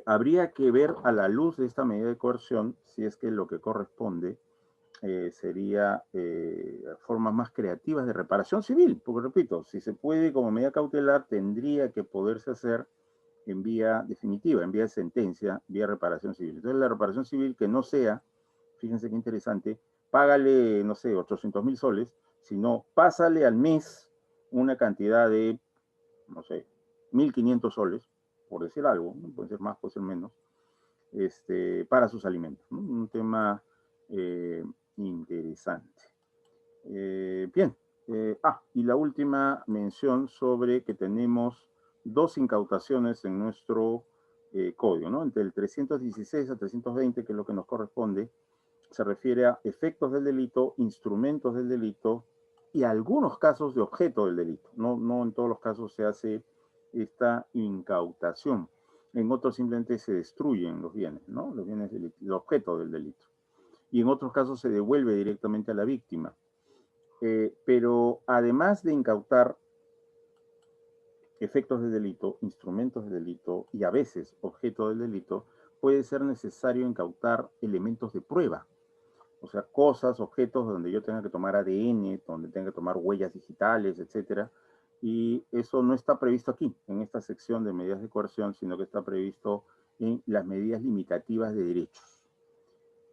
Habría que ver a la luz de esta medida de coerción si es que lo que corresponde sería formas más creativas de reparación civil, porque repito, si se puede como medida cautelar, tendría que poderse hacer en vía definitiva, en vía de sentencia, vía reparación civil. Entonces la reparación civil que no sea, fíjense qué interesante, págale, no sé, 800.000 soles, sino pásale al mes una cantidad de, no sé, 1.500 soles, por decir algo, ¿no? Puede ser más, puede ser menos, para sus alimentos, ¿no? Un tema interesante. Bien, y la última mención sobre que tenemos dos incautaciones en nuestro código, ¿no? Entre el 316 a 320, que es lo que nos corresponde, se refiere a efectos del delito, instrumentos del delito y algunos casos de objeto del delito. No en todos los casos se hace esta incautación. En otros simplemente se destruyen los bienes, ¿no? Los bienes del objeto del delito. Y en otros casos se devuelve directamente a la víctima. Pero además de incautar efectos del delito, instrumentos del delito y a veces objeto del delito, puede ser necesario incautar elementos de prueba. O sea, cosas, objetos donde yo tenga que tomar ADN, donde tenga que tomar huellas digitales, etcétera. Y eso no está previsto aquí, en esta sección de medidas de coerción, sino que está previsto en las medidas limitativas de derechos.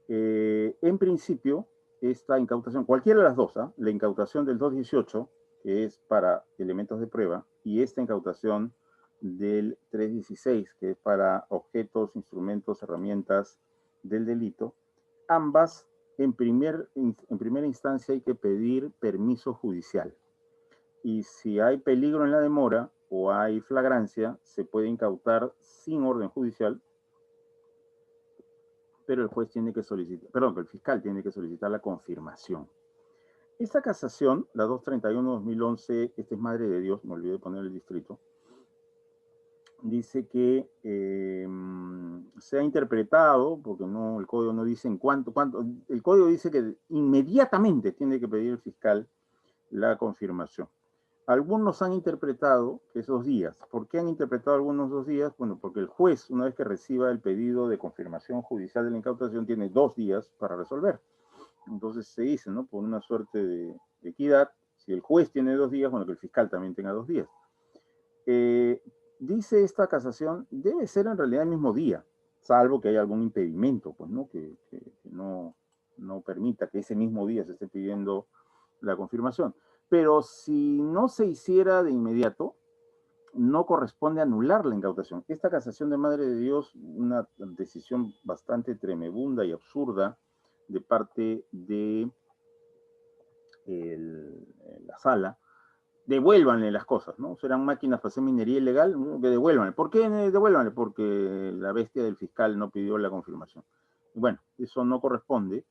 En principio, esta incautación, cualquiera de las dos, la incautación del 218, que es para elementos de prueba, y esta incautación del 316, que es para objetos, instrumentos, herramientas del delito, ambas en primera instancia hay que pedir permiso judicial. Y si hay peligro en la demora o hay flagrancia, se puede incautar sin orden judicial, pero el juez tiene que solicitar, perdón, el fiscal tiene que solicitar la confirmación. Esta casación, la 231-2011, esta es Madre de Dios, me olvidé de poner el distrito, dice que se ha interpretado, porque no, el código no dice en cuánto, el código dice que inmediatamente tiene que pedir el fiscal la confirmación. Algunos han interpretado que es 2 días. ¿Por qué han interpretado algunos 2 días? Bueno, porque el juez, una vez que reciba el pedido de confirmación judicial de la incautación, tiene 2 días para resolver. Entonces se dice, ¿no? Por una suerte de equidad, si el juez tiene 2 días, bueno, que el fiscal también tenga 2 días. Dice esta casación, debe ser en realidad el mismo día, salvo que haya algún impedimento, pues, ¿no? Que no permita que ese mismo día se esté pidiendo la confirmación. Pero si no se hiciera de inmediato, no corresponde anular la incautación. Esta casación de Madre de Dios, una decisión bastante tremebunda y absurda de parte de la sala, devuélvanle las cosas, ¿no? Serán máquinas para hacer minería ilegal, ¿no? Que devuélvanle. ¿Por qué devuélvanle? Porque la bestia del fiscal no pidió la confirmación. Bueno, eso no corresponde.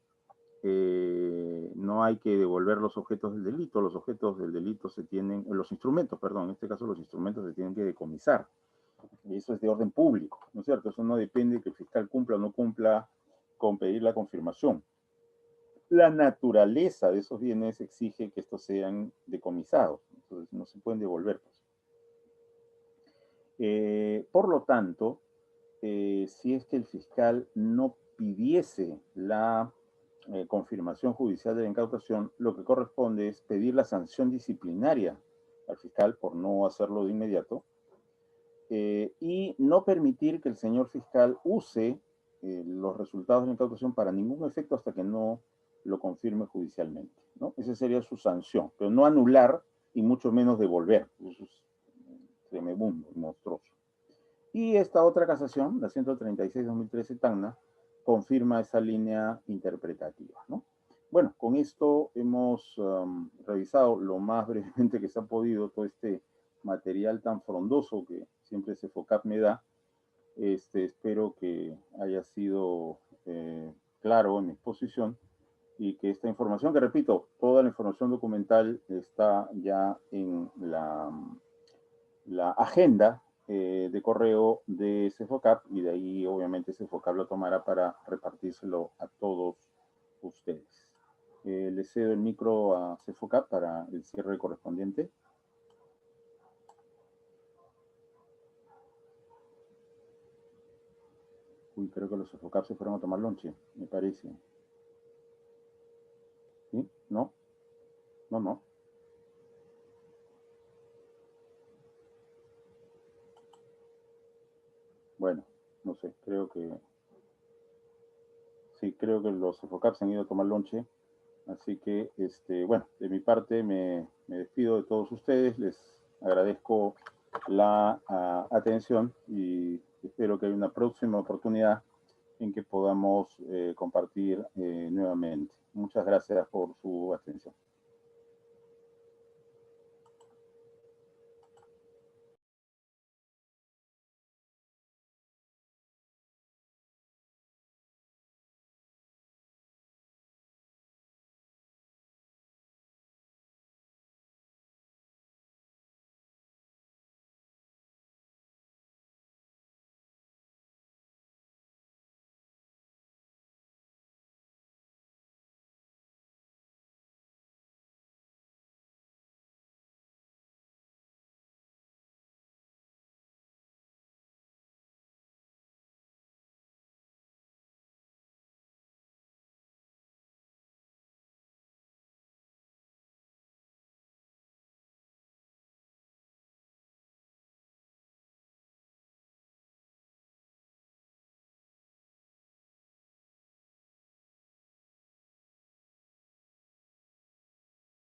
No hay que devolver los objetos del delito. Los objetos del delito se tienen, los instrumentos, perdón, en este caso los instrumentos se tienen que decomisar. Y eso es de orden público, ¿no es cierto? Eso no depende de que el fiscal cumpla o no cumpla con pedir la confirmación. La naturaleza de esos bienes exige que estos sean decomisados, entonces no se pueden devolver. Pues. Por lo tanto, si es que el fiscal no pidiese la confirmación judicial de la incautación, lo que corresponde es pedir la sanción disciplinaria al fiscal por no hacerlo de inmediato y no permitir que el señor fiscal use los resultados de la incautación para ningún efecto hasta que no lo confirme judicialmente, ¿no? Esa sería su sanción, pero no anular y mucho menos devolver. Eso es tremebundo, monstruoso. Y esta otra casación, la 136-2013 Tacna, confirma esa línea interpretativa, ¿no? Bueno, con esto hemos revisado lo más brevemente que se ha podido todo este material tan frondoso que siempre Cefocap me da. Espero que haya sido claro en mi exposición y que esta información, que repito, toda la información documental está ya en la agenda de correo de Cefocap y de ahí obviamente Cefocap lo tomará para repartírselo a todos ustedes. Le cedo el micro a Cefocap para el cierre correspondiente. Uy, creo que los Cefocap se fueron a tomar lonche, me parece. ¿Sí? ¿No? No, no. Bueno, no sé, creo que... Sí, creo que los Cefocap se han ido a tomar lonche. Así que, bueno, de mi parte me despido de todos ustedes. Les agradezco la atención y espero que haya una próxima oportunidad en que podamos compartir nuevamente. Muchas gracias por su atención.